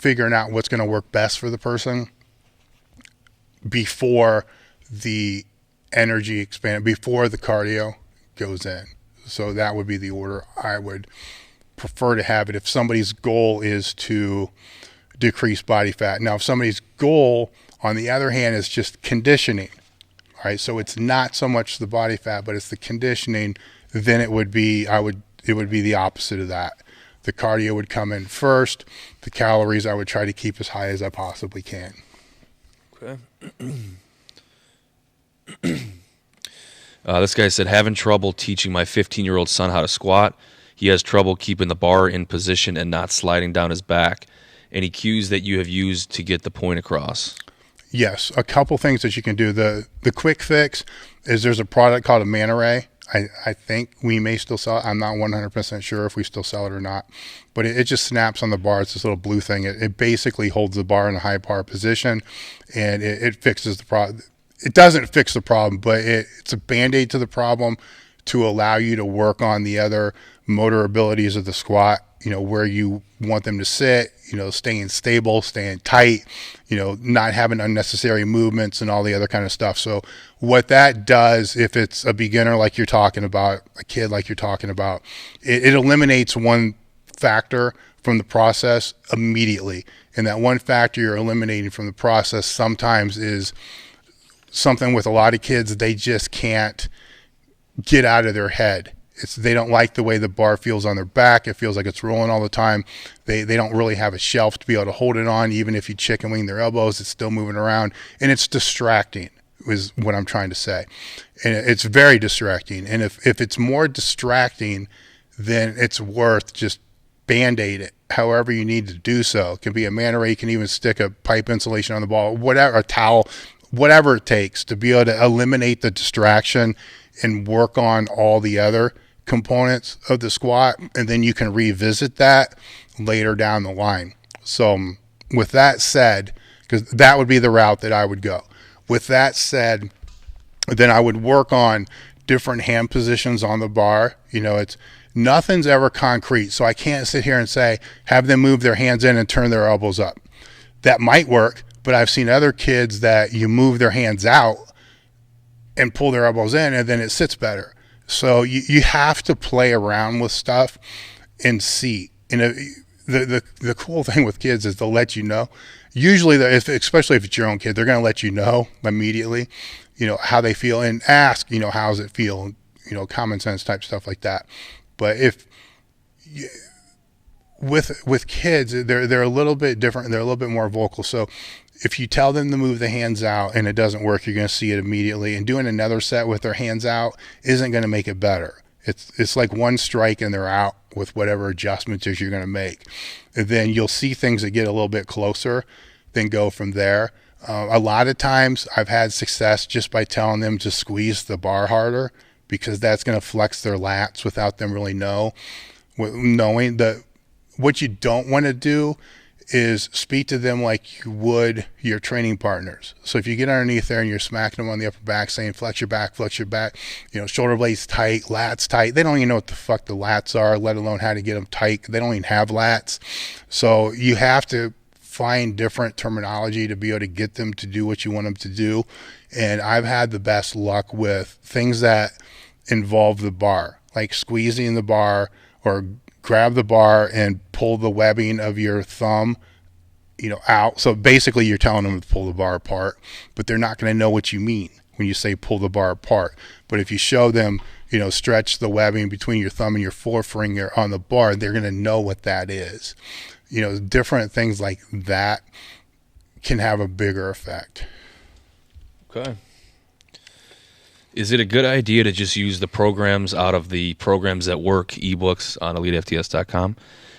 figuring out what's going to work best for the person before the energy before the cardio goes in. So that would be the order I would prefer to have it if somebody's goal is to decrease body fat. Now, if somebody's goal, on the other hand, is just conditioning, right? So it's not so much the body fat, but it's the conditioning, then it would be the opposite of that. The cardio would come in first. The calories I would try to keep as high as I possibly can. Okay. This guy said, having trouble teaching my 15-year-old son how to squat. He has trouble keeping the bar in position and not sliding down his back. Any cues that you have used to get the point across? Yes, a couple things that you can do. The quick fix is there's a product called a Man Array. I think we may still sell it. I'm not 100% sure if we still sell it or not, but it just snaps on the bar. It's this little blue thing. It basically holds the bar in a high bar position, and it fixes the problem. It doesn't fix the problem, but it's a Band-Aid to the problem to allow you to work on the other motor abilities of the squat, where you want them to sit, staying stable, staying tight, not having unnecessary movements and all the other kind of stuff. So what that does, if it's a beginner like you're talking about, a kid like you're talking about, it eliminates one factor from the process immediately. And that one factor you're eliminating from the process sometimes is something with a lot of kids, they just can't get out of their head. They don't like the way the bar feels on their back. It feels like it's rolling all the time. They don't really have a shelf to be able to hold it on. Even if you chicken wing their elbows, it's still moving around, and it's distracting is what I'm trying to say. And it's very distracting. And if it's more distracting, then it's worth just Band-Aid it however you need to do so. It can be a Man Array. You can even stick a pipe insulation on the ball, whatever, a towel, whatever it takes to be able to eliminate the distraction and work on all the other components of the squat, and then you can revisit that later down the line. So with that said, because that would be the route that I would go. With that said, then I would work on different hand positions on the bar. It's nothing's ever concrete, so I can't sit here and say have them move their hands in and turn their elbows up. That might work, but I've seen other kids that you move their hands out and pull their elbows in, and then it sits better. So you have to play around with stuff and see. The cool thing with kids is they'll let you know. Usually, especially if it's your own kid, they're going to let you know immediately, how they feel, and ask, how's it feel, common sense type stuff like that. But with kids, they're a little bit different. They're a little bit more vocal. So if you tell them to move the hands out and it doesn't work, you're going to see it immediately. And doing another set with their hands out isn't going to make it better. It's like one strike and they're out with whatever adjustments you're going to make. And then you'll see things that get a little bit closer, then go from there. A lot of times I've had success just by telling them to squeeze the bar harder, because that's going to flex their lats without them really knowing that. What you don't want to do is speak to them like you would your training partners. So if you get underneath there and you're smacking them on the upper back saying flex your back, shoulder blades tight, lats tight, they don't even know what the fuck the lats are, let alone how to get them tight. They don't even have lats. So you have to find different terminology to be able to get them to do what you want them to do. And I've had the best luck with things that involve the bar, like squeezing the bar or grab the bar and pull the webbing of your thumb, out. So basically you're telling them to pull the bar apart, but they're not going to know what you mean when you say pull the bar apart. But if you show them, stretch the webbing between your thumb and your forefinger on the bar, they're going to know what that is. Different things like that can have a bigger effect. Okay. Is it a good idea to just use the programs out of the Programs That Work ebooks on elitefts.com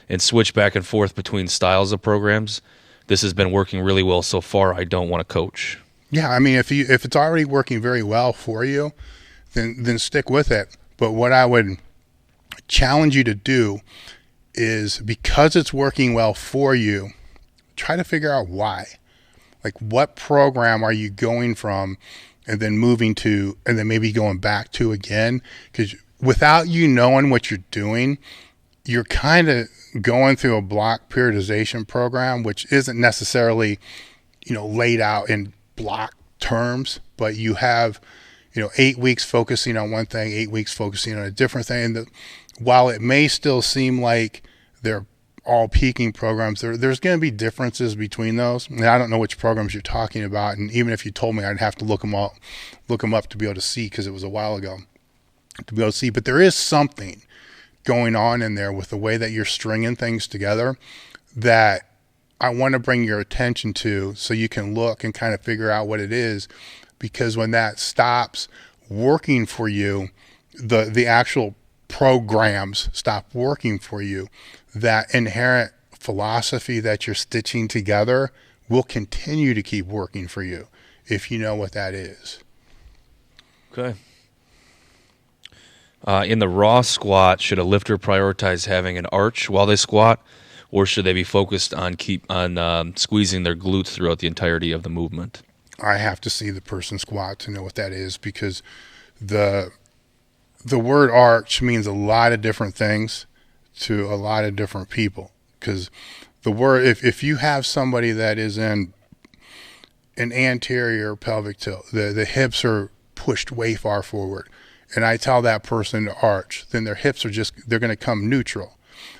and switch back and forth between styles of programs? This has been working really well so far. I don't want to coach. Yeah, I mean, if it's already working very well for you, then stick with it. But what I would challenge you to do is, because it's working well for you, try to figure out why. Like, what program are you going from and then moving to, and then maybe going back to again? Because without you knowing what you're doing, you're kind of going through a block periodization program, which isn't necessarily, laid out in block terms, but you have, 8 weeks focusing on one thing, 8 weeks focusing on a different thing. And while it may still seem like they're all peaking programs, there's going to be differences between those. And I don't know which programs you're talking about, and even if you told me, I'd have to look them up to be able to see, because it was a while ago, to be able to see. But there is something going on in there with the way that you're stringing things together that I want to bring your attention to, so you can look and kind of figure out what it is. Because when that stops working for you, the actual programs stop working for you, that inherent philosophy that you're stitching together will continue to keep working for you if you know what that is. Okay. In the raw squat, should a lifter prioritize having an arch while they squat, or should they be focused on squeezing their glutes throughout the entirety of the movement? I have to see the person squat to know what that is, because the word arch means a lot of different things to a lot of different people. Because the word, if you have somebody that is in an anterior pelvic tilt, the hips are pushed way far forward, and I tell that person to arch, then their hips they're going to come neutral.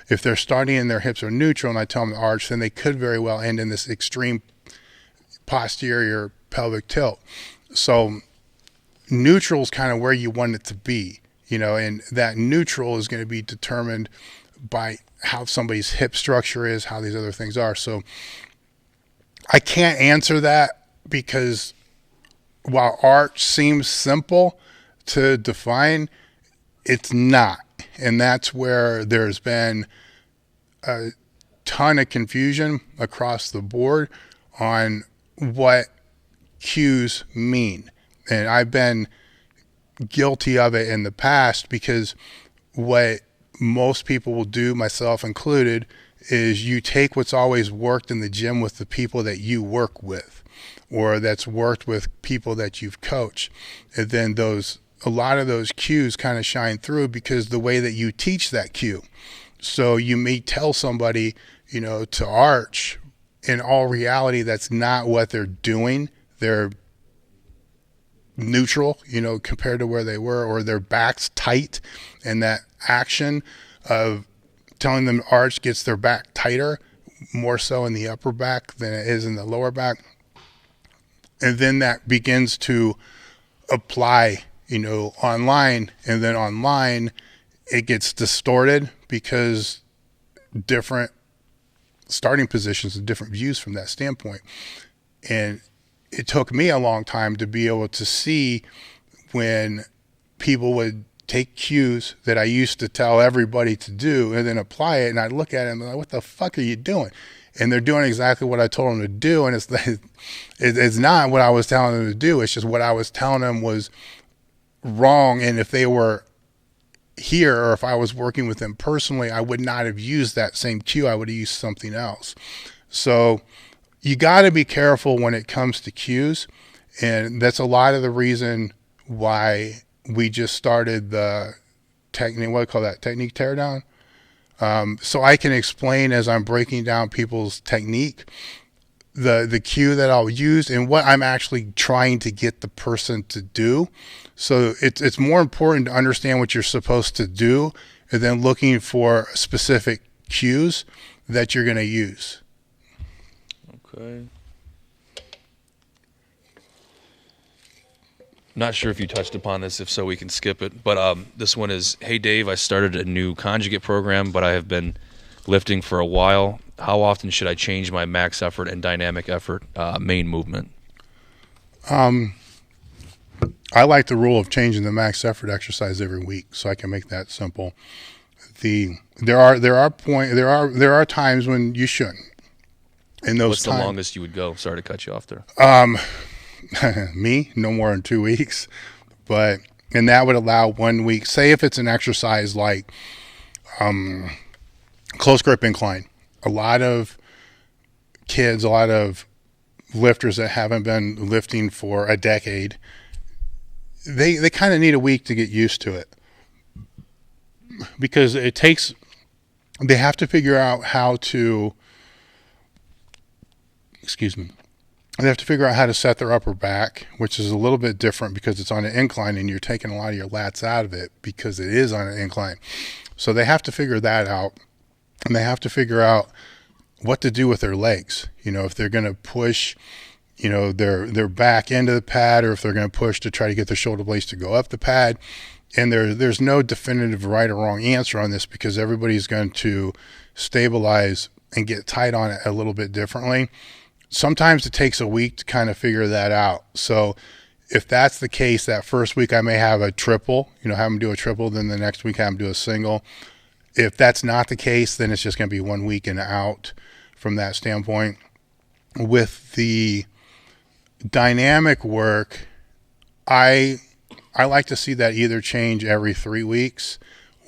If they're starting and their hips are neutral and I tell them to arch, then they could very well end in this extreme posterior pelvic tilt. So neutral is kind of where you want it to be, and that neutral is going to be determined by how somebody's hip structure is, how these other things are. So I can't answer that, because while arch seems simple to define, it's not. And that's where there's been a ton of confusion across the board on what cues mean. And I've been guilty of it in the past, because what most people will do, myself included, is you take what's always worked in the gym with the people that you work with, or that's worked with people that you've coached. And then a lot of those cues kind of shine through because the way that you teach that cue. So you may tell somebody, to arch. In all reality, that's not what they're doing. They're neutral, compared to where they were, or their back's tight, and that action of telling them to arch gets their back tighter, more so in the upper back than it is in the lower back. And then that begins to apply, online, and then online it gets distorted because different starting positions and different views from that standpoint. And it took me a long time to be able to see when people would take cues that I used to tell everybody to do and then apply it, and I'd look at it and be like, what the fuck are you doing? And they're doing exactly what I told them to do, and it's not what I was telling them to do. It's just what I was telling them was wrong. And if they were here, or if I was working with them personally, I would not have used that same cue. I would have used something else. So you got to be careful when it comes to cues. And that's a lot of the reason why we just started the technique, what do you call that? Technique teardown. So I can explain as I'm breaking down people's technique, the cue that I'll use and what I'm actually trying to get the person to do. So it's more important to understand what you're supposed to do and then looking for specific cues that you're going to use. Okay. Not sure if you touched upon this. If so, we can skip it. But this one is, hey, Dave, I started a new conjugate program, but I have been lifting for a while. How often should I change my max effort and dynamic effort main movement? I like the rule of changing the max effort exercise every week, so I can make that simple. There are times when you shouldn't. In those What's the longest you would go? Sorry to cut you off there. Me, no more than 2 weeks, and that would allow 1 week. Say if it's an exercise like close grip incline, a lot of kids, a lot of lifters that haven't been lifting for a decade, they kind of need a week to get used to it, because they have to figure out how to, they have to figure out how to set their upper back, which is a little bit different because it's on an incline and you're taking a lot of your lats out of it because it is on an incline. So they have to figure that out, and they have to figure out what to do with their legs. If they're going to push, their back into the pad, or if they're going to push to try to get their shoulder blades to go up the pad. And there's no definitive right or wrong answer on this, because everybody's going to stabilize and get tight on it a little bit differently. Sometimes it takes a week to kind of figure that out. So if that's the case, that first week I may have a triple, have them do a triple, then the next week have them do a single. If that's not the case, then it's just going to be 1 week and out from that standpoint. With the dynamic work, I like to see that either change every 3 weeks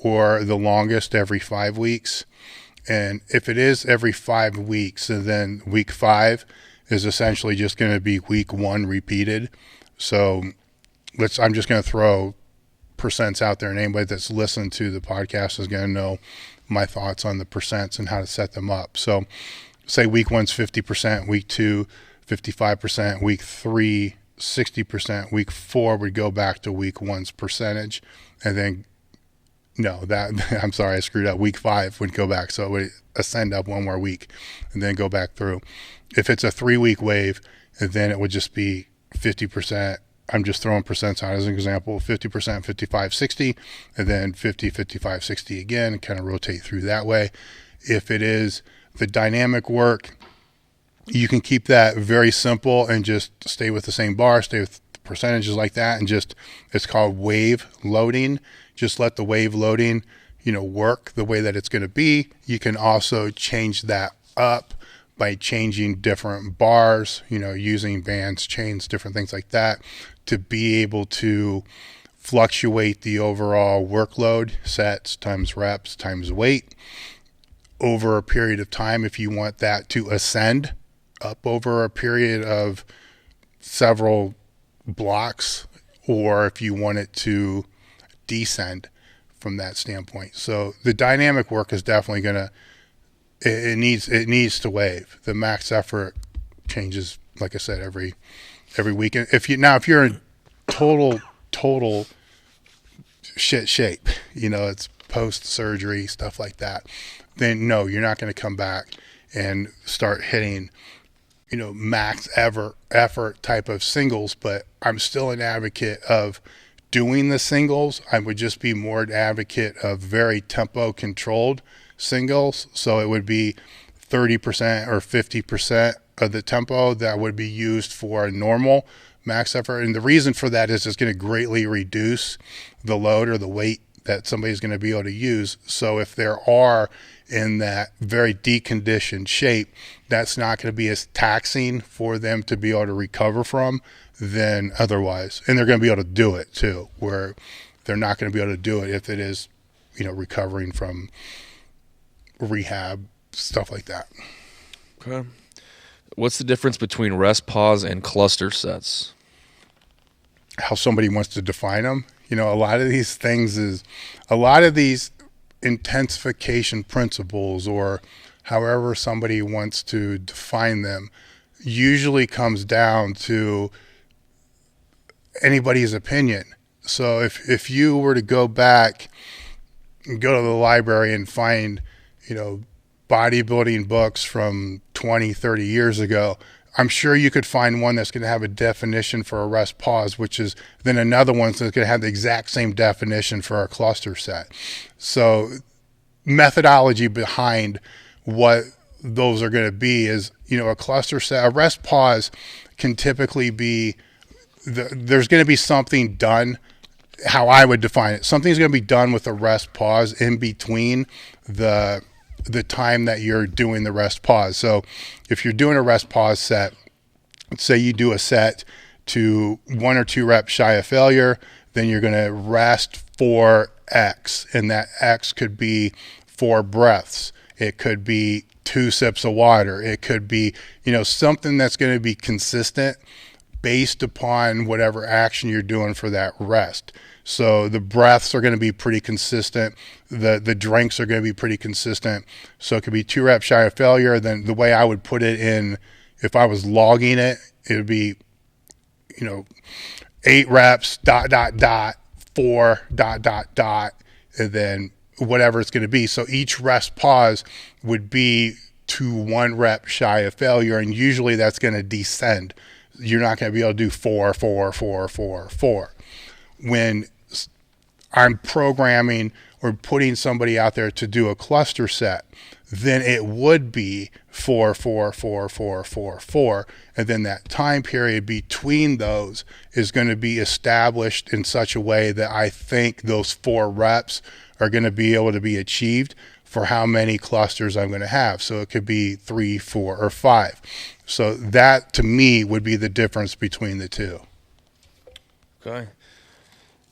or the longest every 5 weeks. And if it is every 5 weeks, then week 5 is essentially just going to be week 1 repeated. So I'm just going to throw percents out there, and anybody that's listened to the podcast is going to know my thoughts on the percents and how to set them up. So say week 1's 50%, week 2, 55%, week 3, 60%, week 4 would go back to week 1's percentage, and then I'm sorry, I screwed up. Week 5 would go back. So it would ascend up 1 more week and then go back through. If it's a 3-week wave, then it would just be 50%. I'm just throwing percents out as an example, 50%, 55, 60, and then 50, 55, 60 again, and kind of rotate through that way. If it is the dynamic work, you can keep that very simple and just stay with the same bar, stay with percentages like that, and it's called wave loading. Just let the wave loading, work the way that it's going to be. You can also change that up by changing different bars, using bands, chains, different things like that, to be able to fluctuate the overall workload, sets times reps times weight, over a period of time. If you want that to ascend up over a period of several blocks, or if you want it to descend from that standpoint. So the dynamic work is definitely it needs to wave. The max effort changes, like I said, every week. And if you're in total shit shape, it's post surgery, stuff like that, then no, you're not going to come back and start hitting max effort type of singles. But I'm still an advocate of doing the singles. I would just be more an advocate of very tempo controlled singles. So it would be 30% or 50% of the tempo that would be used for a normal max effort. And the reason for that is it's going to greatly reduce the load or the weight that somebody's going to be able to use. So if there are in that very deconditioned shape, that's not going to be as taxing for them to be able to recover from than otherwise. And they're going to be able to do it too, where they're not going to be able to do it if it is, recovering from rehab, stuff like that. Okay. What's the difference between rest pause and cluster sets? How somebody wants to define them. A lot of these things a lot of these intensification principles, or however somebody wants to define them, usually comes down to anybody's opinion. So if you were to go back and go to the library and find, bodybuilding books from 20, 30 years ago, I'm sure you could find one that's going to have a definition for a rest pause, which is then another one that's going to have the exact same definition for a cluster set. So methodology behind what those are going to be is, a cluster set, a rest pause can typically be, there's going to be something done, how I would define it. Something's going to be done with a rest pause in between the time that you're doing the rest pause. So if you're doing a rest pause set, let's say you do a set to 1 or 2 reps shy of failure, then you're going to rest for X, and that X could be 4 breaths. It could be 2 sips of water. It could be, something that's going to be consistent based upon whatever action you're doing for that rest. So the breaths are going to be pretty consistent. The drinks are going to be pretty consistent. So it could be 2 reps shy of failure. Then the way I would put it in, if I was logging it, it would be, 8 reps, ... 4 ... and then whatever it's going to be. So each rest pause would be to 1 rep shy of failure. And usually that's going to descend. You're not going to be able to do 4, 4, 4, 4, 4. When I'm programming or putting somebody out there to do a cluster set, then it would be 4, 4, 4, 4, 4, 4. And then that time period between those is going to be established in such a way that I think those 4 reps are going to be able to be achieved for how many clusters I'm going to have. So it could be 3, 4, or 5. So that to me would be the difference between the two. Okay.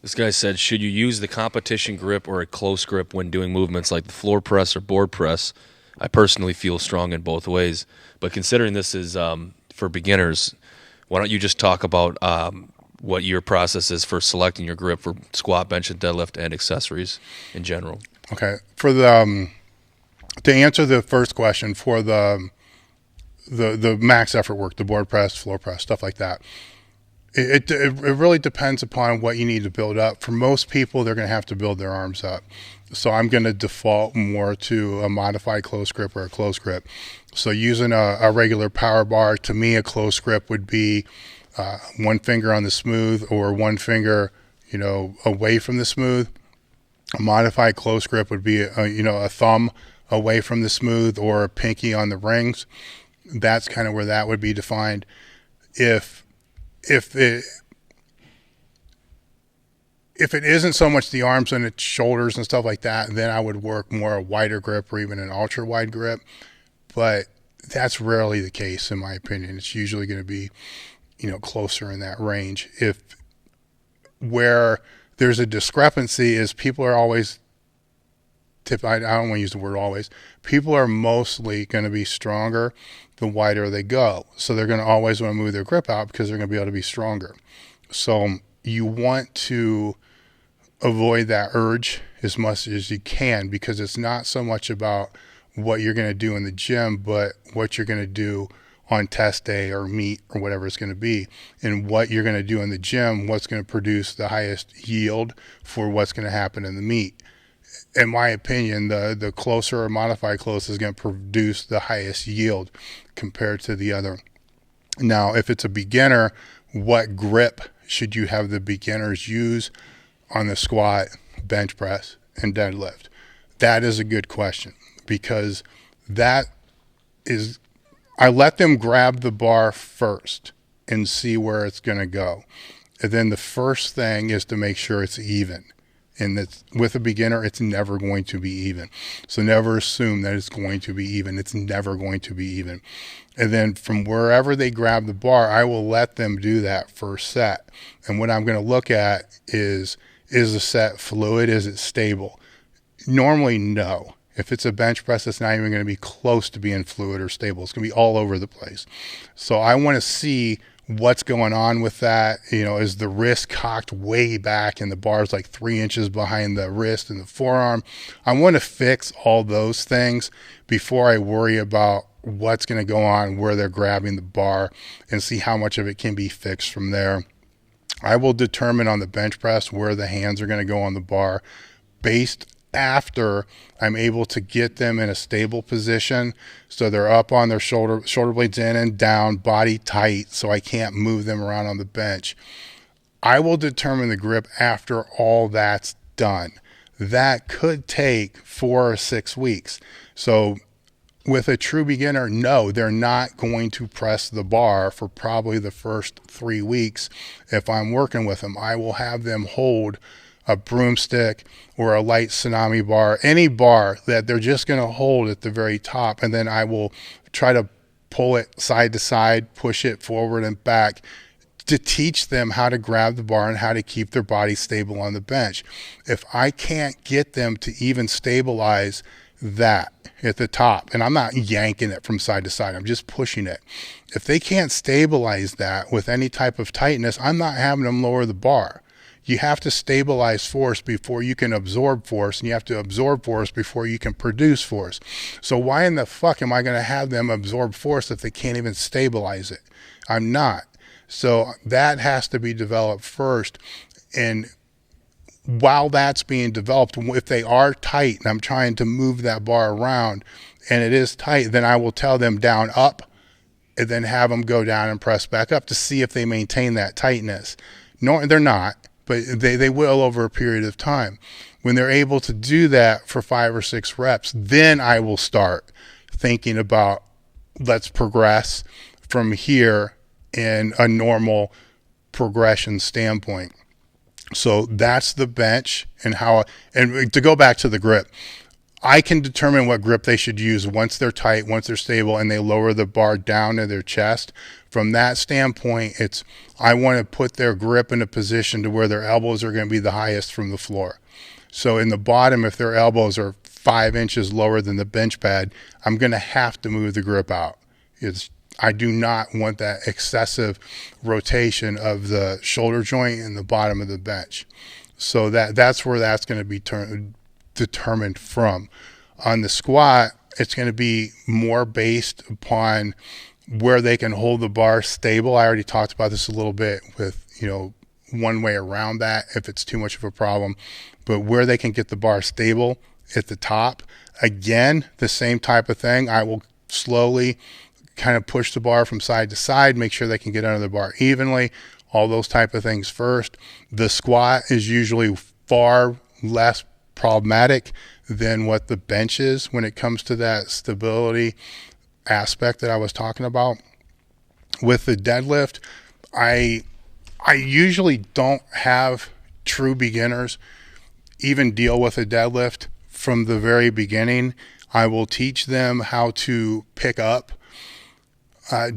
This guy said, should you use the competition grip or a close grip when doing movements like the floor press or board press? I personally feel strong in both ways. But considering this is for beginners, why don't you just talk about what your process is for selecting your grip for squat, bench, and deadlift and accessories in general? Okay. For the to answer the first question, for the max effort work, the board press, floor press, stuff like that, it really depends upon what you need to build up. For most people, they're going to have to build their arms up. So I'm going to default more to a modified close grip or a close grip. So using a regular power bar, to me, a close grip would be 1 finger on the smooth or 1 finger, away from the smooth. A modified close grip would be, a thumb away from the smooth or a pinky on the rings. That's kind of where that would be defined. If it isn't so much the arms and its shoulders and stuff like that, then I would work more a wider grip or even an ultra wide grip. But that's rarely the case, in my opinion. It's usually going to be, closer in that range. Where there's a discrepancy is people are always, I don't want to use the word always, people are mostly going to be stronger the wider they go. So they're going to always want to move their grip out because they're going to be able to be stronger. So you want to avoid that urge as much as you can, because it's not so much about what you're going to do in the gym, but what you're going to do on test day or meet or whatever it's going to be. And what you're going to do in the gym, what's going to produce the highest yield for what's going to happen in the meet. In my opinion, the closer or modified close is going to produce the highest yield compared to the other. Now, if it's a beginner, what grip should you have the beginners use on the squat, bench press, and deadlift? That is a good question, because I let them grab the bar first and see where it's going to go. And then the first thing is to make sure it's even. And that's, with a beginner, it's never going to be even. So never assume that it's going to be even. It's never going to be even. And then from wherever they grab the bar, I will let them do that first set. And what I'm going to look at is the set fluid? Is it stable? Normally, no. If it's a bench press, it's not even going to be close to being fluid or stable. It's going to be all over the place. So I want to see what's going on with that. You know, is the wrist cocked way back and the bar's like 3 inches behind the wrist and the forearm? I want to fix all those things before I worry about what's going to go on where they're grabbing the bar, and see how much of it can be fixed from there. I will determine on the bench press where the hands are going to go on the bar based after I'm able to get them in a stable position, so they're up on their shoulder blades in and down, body tight, so I can't move them around on the bench. I will determine the grip after all that's done. That could take 4 or 6 weeks. So with a true beginner, no, they're not going to press the bar for probably the first 3 weeks. If I'm working with them, I will have them hold a broomstick or a light tsunami bar, any bar that they're just going to hold at the very top. And then I will try to pull it side to side, push it forward and back to teach them how to grab the bar and how to keep their body stable on the bench. If I can't get them to even stabilize that at the top, and I'm not yanking it from side to side, I'm just pushing it. If they can't stabilize that with any type of tightness, I'm not having them lower the bar. You have to stabilize force before you can absorb force, and you have to absorb force before you can produce force. So why in the fuck am I going to have them absorb force if they can't even stabilize it? I'm not. So that has to be developed first. And while that's being developed, if they are tight and I'm trying to move that bar around and it is tight, then I will tell them down, up, and then have them go down and press back up to see if they maintain that tightness. No, they're not, but they will over a period of time. When they're able to do that for 5 or 6 reps, then I will start thinking about, let's progress from here in a normal progression standpoint. So that's the bench. And to go back to the grip, I can determine what grip they should use once they're tight, once they're stable, and they lower the bar down to their chest. From that standpoint, I want to put their grip in a position to where their elbows are going to be the highest from the floor. So in the bottom, if their elbows are 5 inches lower than the bench pad, I'm going to have to move the grip out. I do not want that excessive rotation of the shoulder joint in the bottom of the bench. So that's where that's going to be determined from. On the squat, it's going to be more based upon where they can hold the bar stable. I already talked about this a little bit with, one way around that if it's too much of a problem, but where they can get the bar stable at the top. Again, the same type of thing. I will slowly kind of push the bar from side to side, make sure they can get under the bar evenly, all those type of things first. The squat is usually far less problematic than what the bench is when it comes to that stability aspect that I was talking about. With the deadlift, I usually don't have true beginners even deal with a deadlift from the very beginning. I will teach them how to pick up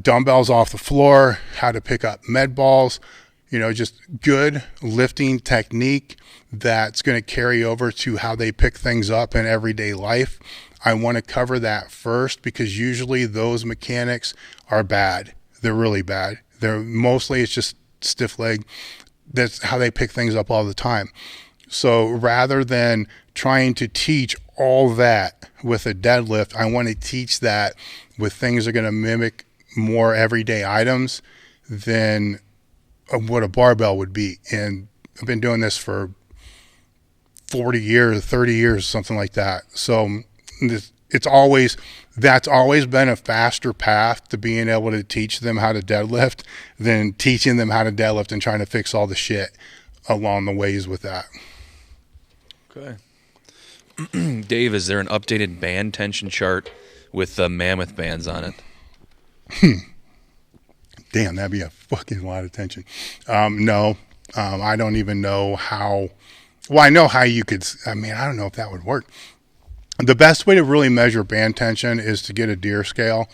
dumbbells off the floor, how to pick up med balls, just good lifting technique that's going to carry over to how they pick things up in everyday life. I want to cover that first because usually those mechanics are bad. They're really bad. It's just stiff leg. That's how they pick things up all the time. So rather than trying to teach all that with a deadlift, I want to teach that with things that are going to mimic more everyday items than what a barbell would be. And I've been doing this for 40 years, 30 years, something like that. So that's always been a faster path to being able to teach them how to deadlift than teaching them how to deadlift and trying to fix all the shit along the ways with that. Okay. Dave, is there an updated band tension chart with the mammoth bands on it? Damn, that'd be a fucking lot of tension. No, I don't even know Well, I know how you could, I mean, I don't know if that would work. The best way to really measure band tension is to get a deer scale.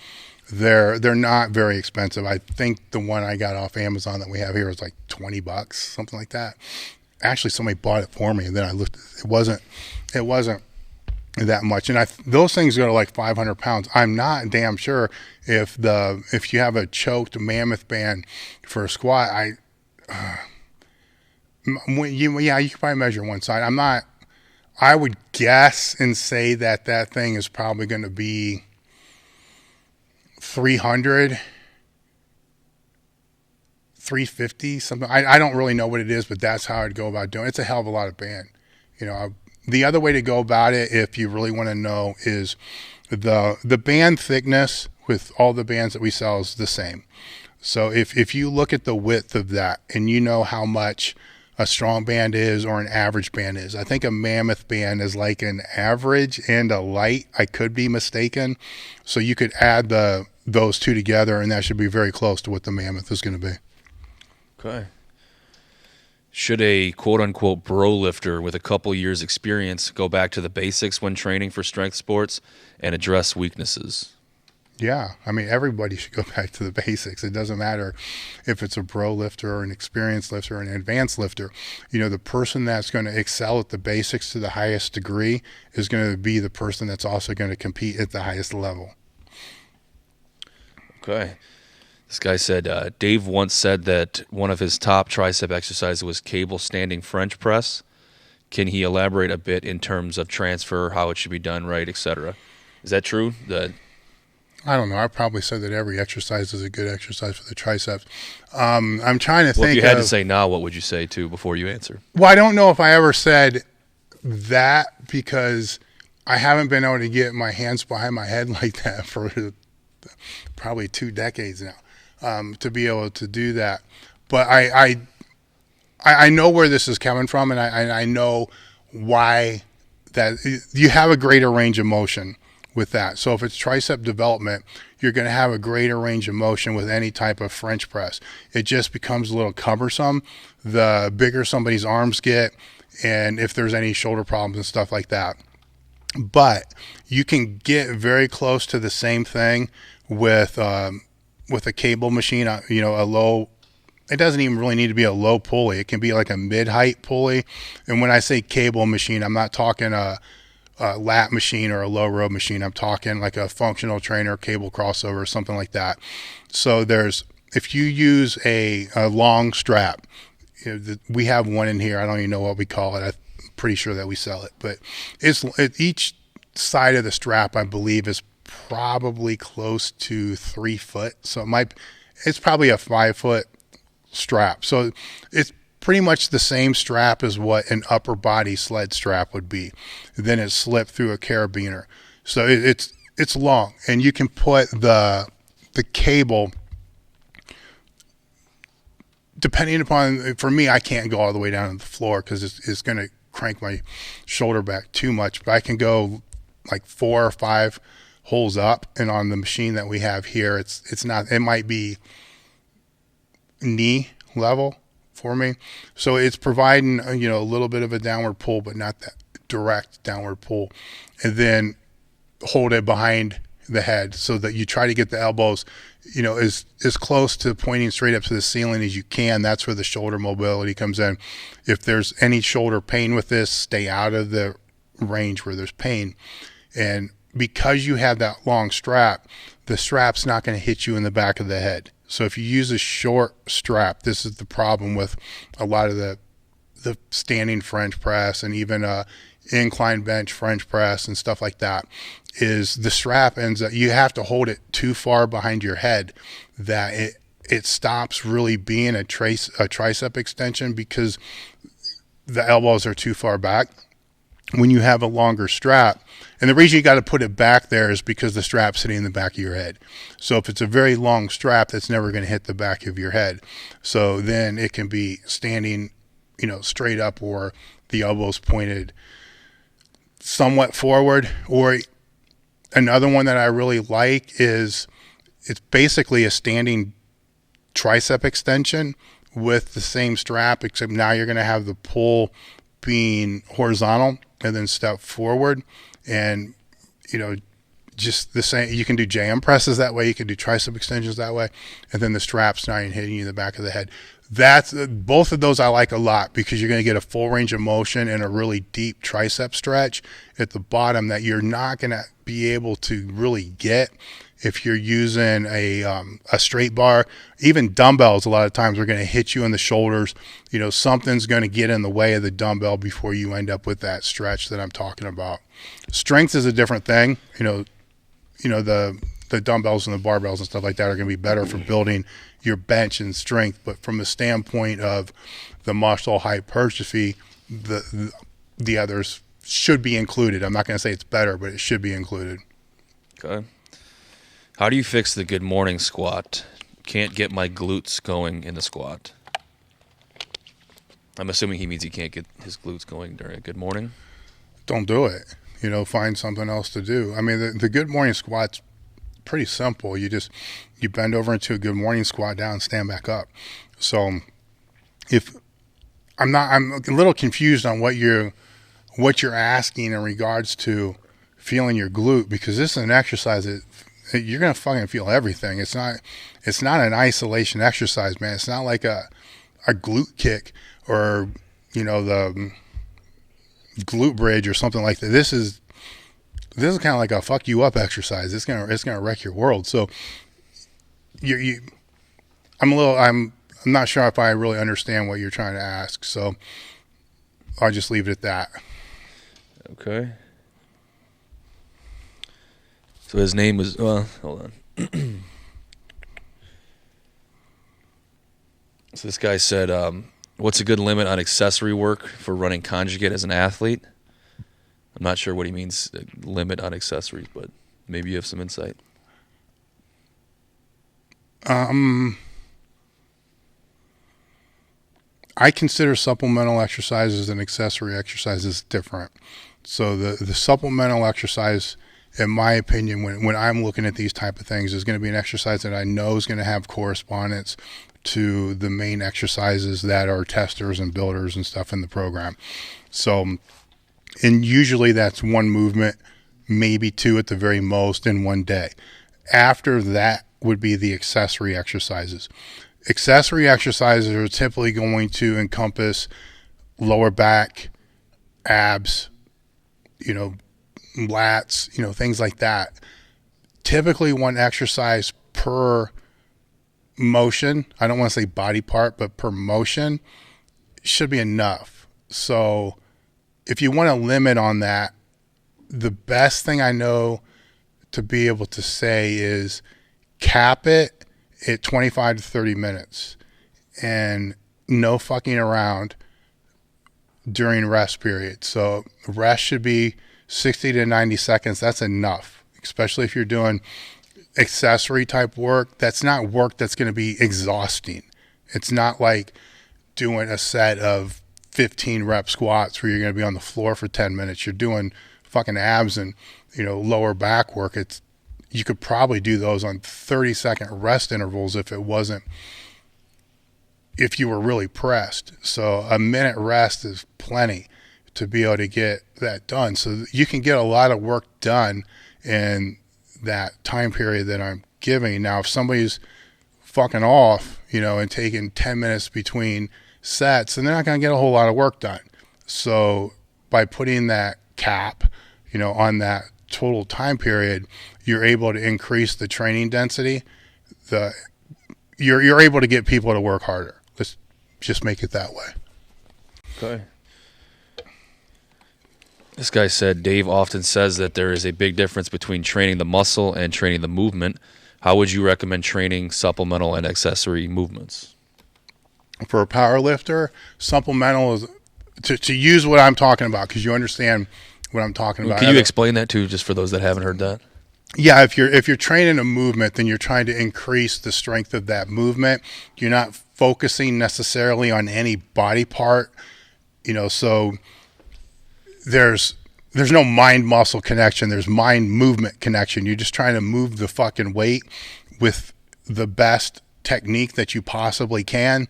They're not very expensive. I think the one I got off Amazon that we have here is like $20, something like that. Actually, somebody bought it for me, and then I looked. It wasn't that much. And those things go to like 500 pounds. I'm not damn sure if you have a choked mammoth band for a squat. You can probably measure one side. I would guess and say that thing is probably going to be 300, 350, something. I don't really know what it is, but that's how I'd go about doing it. It's a hell of a lot of band. The other way to go about it, if you really want to know, is the band thickness with all the bands that we sell is the same. So if you look at the width of that and you know how much a strong band is or an average band is. I think a mammoth band is like an average and a light. I could be mistaken. So you could add those two together, and that should be very close to what the mammoth is going to be. Okay. Should a quote-unquote bro lifter with a couple years experience go back to the basics when training for strength sports and address weaknesses? Yeah, I mean, everybody should go back to the basics. It doesn't matter if it's a pro lifter or an experienced lifter or an advanced lifter. The person that's going to excel at the basics to the highest degree is going to be the person that's also going to compete at the highest level. Okay. This guy said, Dave once said that one of his top tricep exercises was cable standing French press. Can he elaborate a bit in terms of transfer, how it should be done right, etc.? Is that true? I don't know. I probably said that every exercise is a good exercise for the triceps. I'm trying to think. Well, if you had to say now, what would you say too before you answer? Well, I don't know if I ever said that because I haven't been able to get my hands behind my head like that for probably 2 decades now, to be able to do that. But I know where this is coming from, and I know why that you have a greater range of motion with that. So if it's tricep development, you're going to have a greater range of motion with any type of French press. It just becomes a little cumbersome the bigger somebody's arms get, and if there's any shoulder problems and stuff like that. But you can get very close to the same thing with a cable machine. A low. It doesn't even really need to be a low pulley. It can be like a mid-height pulley. And when I say cable machine, I'm not talking a lat machine or a low row machine. I'm talking like a functional trainer, cable crossover, or something like that. So if you use a long strap, we have one in here. I don't even know what we call it. I'm pretty sure that we sell it, but each side of the strap, I believe, is probably close to 3 foot. So it's probably a 5 foot strap. So it's pretty much the same strap as what an upper body sled strap would be. Then it's slipped through a carabiner. So it's long, and you can put the cable, depending upon, for me, I can't go all the way down to the floor because it's going to crank my shoulder back too much, but I can go like 4 or 5 holes up, and on the machine that we have here, it's not, it might be knee level for me. So it's providing, a little bit of a downward pull, but not that direct downward pull. And then hold it behind the head so that you try to get the elbows, as close to pointing straight up to the ceiling as you can. That's where the shoulder mobility comes in. If there's any shoulder pain with this, stay out of the range where there's pain. And because you have that long strap, the strap's not going to hit you in the back of the head. So if you use a short strap, this is the problem with a lot of the standing French press and even incline bench French press and stuff like that, is the strap ends up, you have to hold it too far behind your head that it stops really being a tricep extension because the elbows are too far back. When you have a longer strap, and the reason you got to put it back there is because the strap's sitting in the back of your head. So if it's a very long strap, that's never going to hit the back of your head. So then it can be standing, straight up, or the elbows pointed somewhat forward. Or another one that I really like is it's basically a standing tricep extension with the same strap, except now you're going to have the pull being horizontal and then step forward, and just the same. You can do JM presses that way. You can do tricep extensions that way, and then the straps not even hitting you in the back of the head. That's both of those I like a lot, because you're going to get a full range of motion and a really deep tricep stretch at the bottom that you're not going to be able to really get if you're using a straight bar. Even dumbbells, a lot of times, are going to hit you in the shoulders. Something's going to get in the way of the dumbbell before you end up with that stretch that I'm talking about. Strength is a different thing. The dumbbells and the barbells and stuff like that are going to be better for building your bench and strength. But from the standpoint of the muscle hypertrophy, the others should be included. I'm not going to say it's better, but it should be included. Okay. How do you fix the good morning squat? Can't get my glutes going in the squat. I'm assuming he means he can't get his glutes going during a good morning. Don't do it. Find something else to do. I mean, the good morning squat's pretty simple. You bend over into a good morning squat, down, stand back up. So I'm a little confused on what you're asking in regards to feeling your glute, because this is an exercise that you're going to fucking feel everything. It's not an isolation exercise, man. It's not like a glute kick or, the glute bridge or something like that. This is kind of like a fuck you up exercise. It's gonna wreck your world. So I'm not sure if I really understand what you're trying to ask. So I'll just leave it at that. Okay. So his name was, hold on. So this guy said, what's a good limit on accessory work for running conjugate as an athlete? I'm not sure what he means, limit on accessories, but maybe you have some insight. I consider supplemental exercises and accessory exercises different. So the supplemental exercise, in my opinion, when I'm looking at these type of things, is going to be an exercise that I know is going to have correspondence to the main exercises that are testers and builders and stuff in the program. So, and usually that's one movement, maybe two at the very most in one day. After that would be the accessory exercises. Accessory exercises are typically going to encompass lower back, abs, lats, things like that. Typically one exercise per motion, I don't want to say body part, but per motion should be enough. So if you want to limit on that, the best thing I know to be able to say is cap it at 25 to 30 minutes and no fucking around during rest period. So rest should be 60 to 90 seconds. That's enough, especially if you're doing accessory type work. That's not work that's going to be exhausting. It's not like doing a set of 15 rep squats where you're going to be on the floor for 10 minutes. You're doing fucking abs and, lower back work. You could probably do those on 30-second rest intervals if you were really pressed. So a minute rest is plenty to be able to get that done. So you can get a lot of work done in that time period that I'm giving. Now, if somebody's fucking off, and taking 10 minutes between sets, then they're not going to get a whole lot of work done. So by putting that cap, on that total time period, you're able to increase the training density. You're able to get people to work harder. Let's just make it that way. Okay. This guy said, Dave often says that there is a big difference between training the muscle and training the movement. How would you recommend training supplemental and accessory movements? For a power lifter, supplemental is to use what I'm talking about, because you understand what I'm talking about. Can you explain that too, just for those that haven't heard that? Yeah, if you're training a movement, then you're trying to increase the strength of that movement. You're not focusing necessarily on any body part, so there's no mind muscle connection. There's mind movement connection. You're just trying to move the fucking weight with the best technique that you possibly can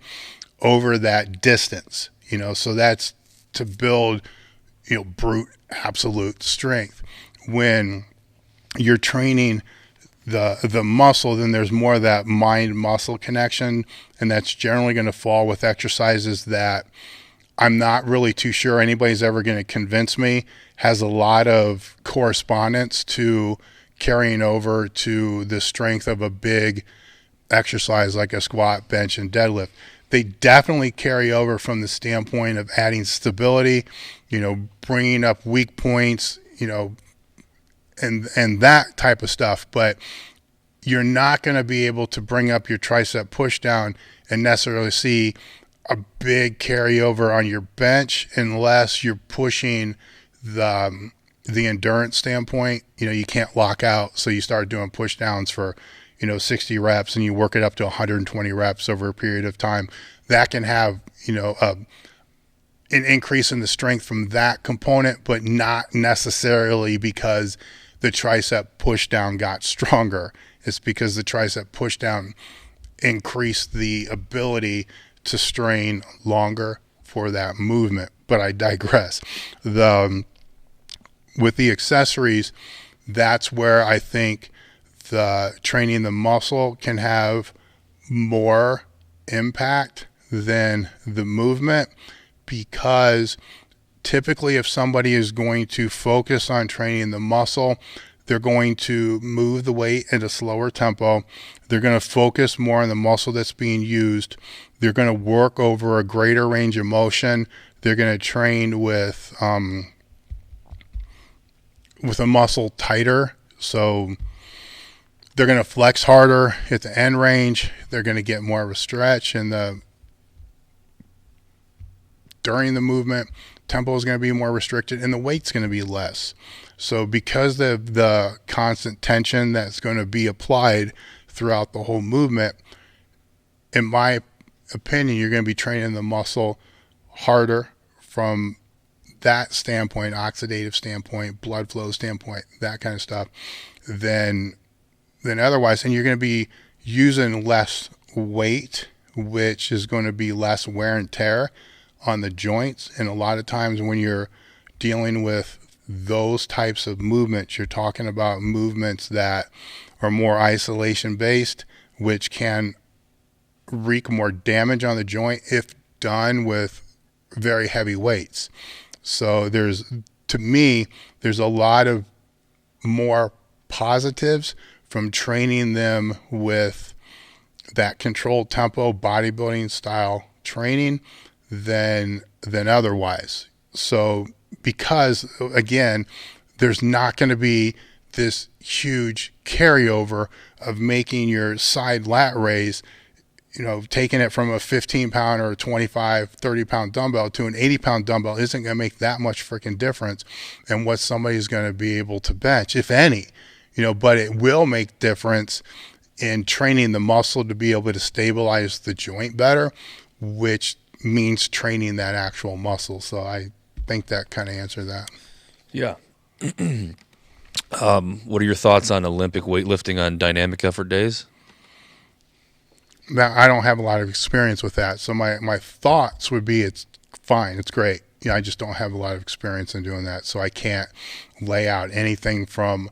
over that distance, so that's to build, brute absolute strength. When you're training the muscle, then there's more of that mind-muscle connection, and that's generally going to fall with exercises that I'm not really too sure anybody's ever going to convince me has a lot of correspondence to carrying over to the strength of a big exercise like a squat, bench, and deadlift. They definitely carry over from the standpoint of adding stability, bringing up weak points, and that type of stuff. But you're not going to be able to bring up your tricep push down and necessarily see a big carryover on your bench unless you're pushing the endurance standpoint. You can't lock out, so you start doing push downs for 60 reps and you work it up to 120 reps over a period of time. That can have an increase in the strength from that component, but not necessarily because the tricep push down got stronger. It's because the tricep push down increased the ability to strain longer for that movement. But I digress. With the accessories, that's where I think the training the muscle can have more impact than the movement, because typically if somebody is going to focus on training the muscle, they're going to move the weight at a slower tempo. They're going to focus more on the muscle that's being used. They're going to work over a greater range of motion. They're going to train with a muscle tighter. So they're going to flex harder at the end range. They're going to get more of a stretch during the movement. Tempo is going to be more restricted and the weight's going to be less. So because of the constant tension that's going to be applied throughout the whole movement, in my opinion, you're going to be training the muscle harder from that standpoint, oxidative standpoint, blood flow standpoint, that kind of stuff, than otherwise. And you're going to be using less weight, which is going to be less wear and tear on the joints. And a lot of times when you're dealing with those types of movements, you're talking about movements that are more isolation based, which can wreak more damage on the joint if done with very heavy weights. So to me, there's a lot of more positives from training them with that controlled tempo bodybuilding style training than otherwise. So because again, there's not going to be this huge carryover of making your side lat raise, taking it from a 15 pound or a 25, 30 pound dumbbell to an 80 pound dumbbell isn't going to make that much freaking difference in what somebody's going to be able to bench, if any, but it will make difference in training the muscle to be able to stabilize the joint better, which means training that actual muscle. So I think that kind of answered that. Yeah. What are your thoughts on Olympic weightlifting on dynamic effort days? Now, I don't have a lot of experience with that. So my thoughts would be it's fine. It's great. I just don't have a lot of experience in doing that. So I can't lay out anything from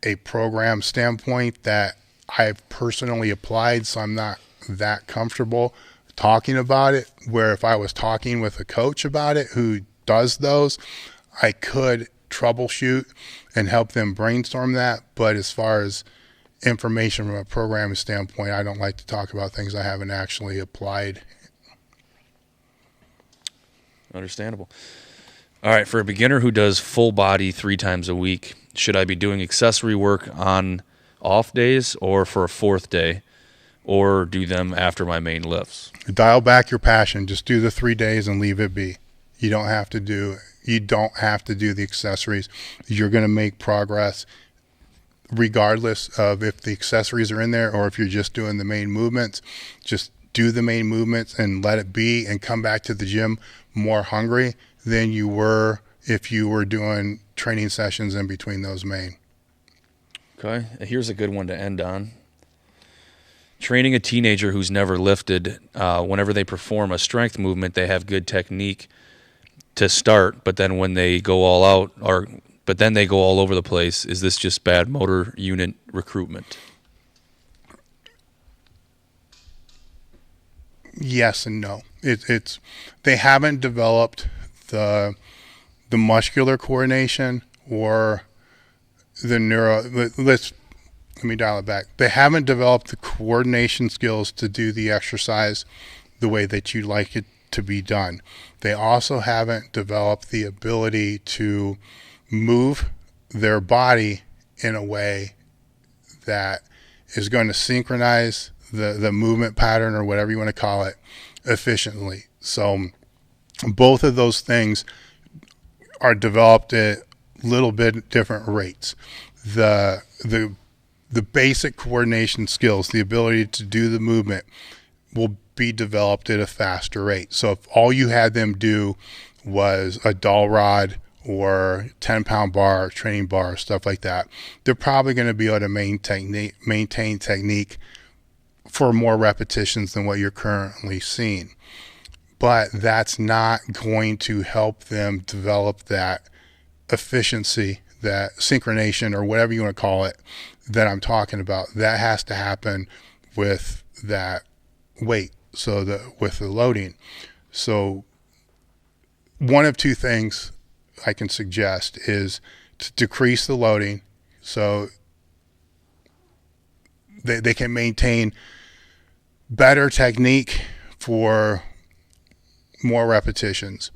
a program standpoint that I've personally applied. So I'm not that comfortable talking about it, where if I was talking with a coach about it who does those, I could troubleshoot and help them brainstorm that. But as far as information from a programming standpoint, I don't like to talk about things I haven't actually applied. Understandable. All right, for a beginner who does full body 3 times a week, should I be doing accessory work on off days or for a 4th day, or do them after my main lifts? Dial back your passion. Just do the 3 days and leave it be. You don't have to do the accessories. You're going to make progress regardless of if the accessories are in there or if you're just doing the main movements. Just do the main movements and let it be, and come back to the gym more hungry than you were if you were doing training sessions in between those main. Okay, here's a good one to end on. Training a teenager who's never lifted, whenever they perform a strength movement, they have good technique. to start, but then when they go all out, but then they go all over the place. Is this just bad motor unit recruitment? Yes and no. It's they haven't developed the muscular coordination or the neuro. Let me dial it back. They haven't developed the coordination skills to do the exercise the way that you'd like it to be done. They also haven't developed the ability to move their body in a way that is going to synchronize the movement pattern, or whatever you want to call it, efficiently. So both of those things are developed at little bit different rates. The basic coordination skills, the ability to do the movement, will be developed at a faster rate. So if all you had them do was a dowel rod or 10-pound bar, training bar, stuff like that, they're probably going to be able to maintain technique for more repetitions than what you're currently seeing. But that's not going to help them develop that efficiency, that synchronization, or whatever you want to call it, that I'm talking about. That has to happen with that weight, with the loading. So one of two things I can suggest is to decrease the loading so they can maintain better technique for more repetitions,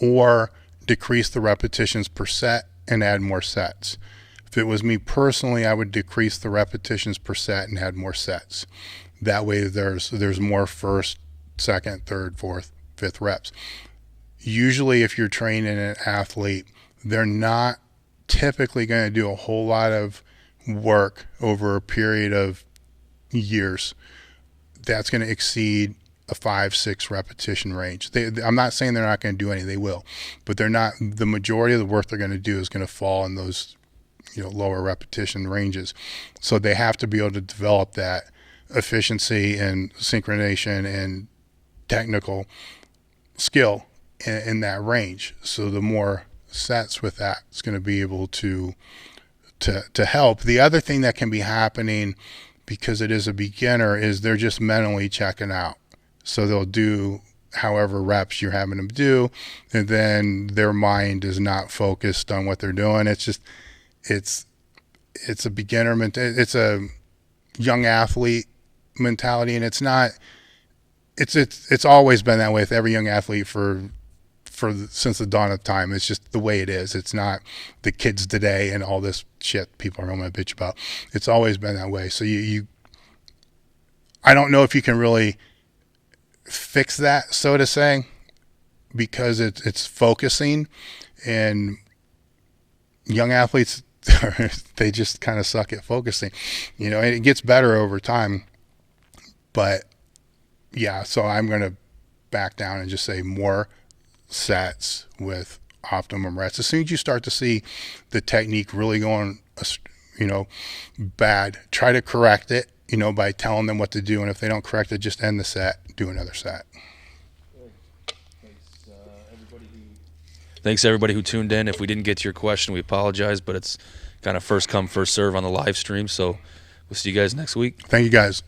or decrease the repetitions per set and add more sets. If it was me personally, I would decrease the repetitions per set and add more sets. That way there's more first, second, third, fourth, fifth reps. Usually if you're training an athlete, they're not typically going to do a whole lot of work over a period of years that's going to exceed a 5-6 repetition range. I'm not saying they're not going to do any, they will, but they're not. The majority of the work they're going to do is going to fall in those, lower repetition ranges. So they have to be able to develop that efficiency and synchronization and technical skill in that range. So the more sets with that, it's going to be able to help. The other thing that can be happening, because it is a beginner, is they're just mentally checking out. So they'll do however reps you're having them do, and then their mind is not focused on what they're doing. It's just, it's a beginner mentality. It's a young athlete mentality, and it's not. It's always been that way with every young athlete since the dawn of time. It's just the way it is. It's not the kids today and all this shit people are going to bitch about. It's always been that way. So I don't know if you can really fix that, so to say, because it's focusing, and young athletes, they just kind of suck at focusing, and it gets better over time. But yeah, so I'm going to back down and just say more sets with optimum reps. As soon as you start to see the technique really going, bad, try to correct it, by telling them what to do. And if they don't correct it, just end the set, do another set. Thanks everybody who tuned in. If we didn't get to your question, we apologize, but it's kind of first come, first serve on the live stream. So we'll see you guys next week. Thank you guys.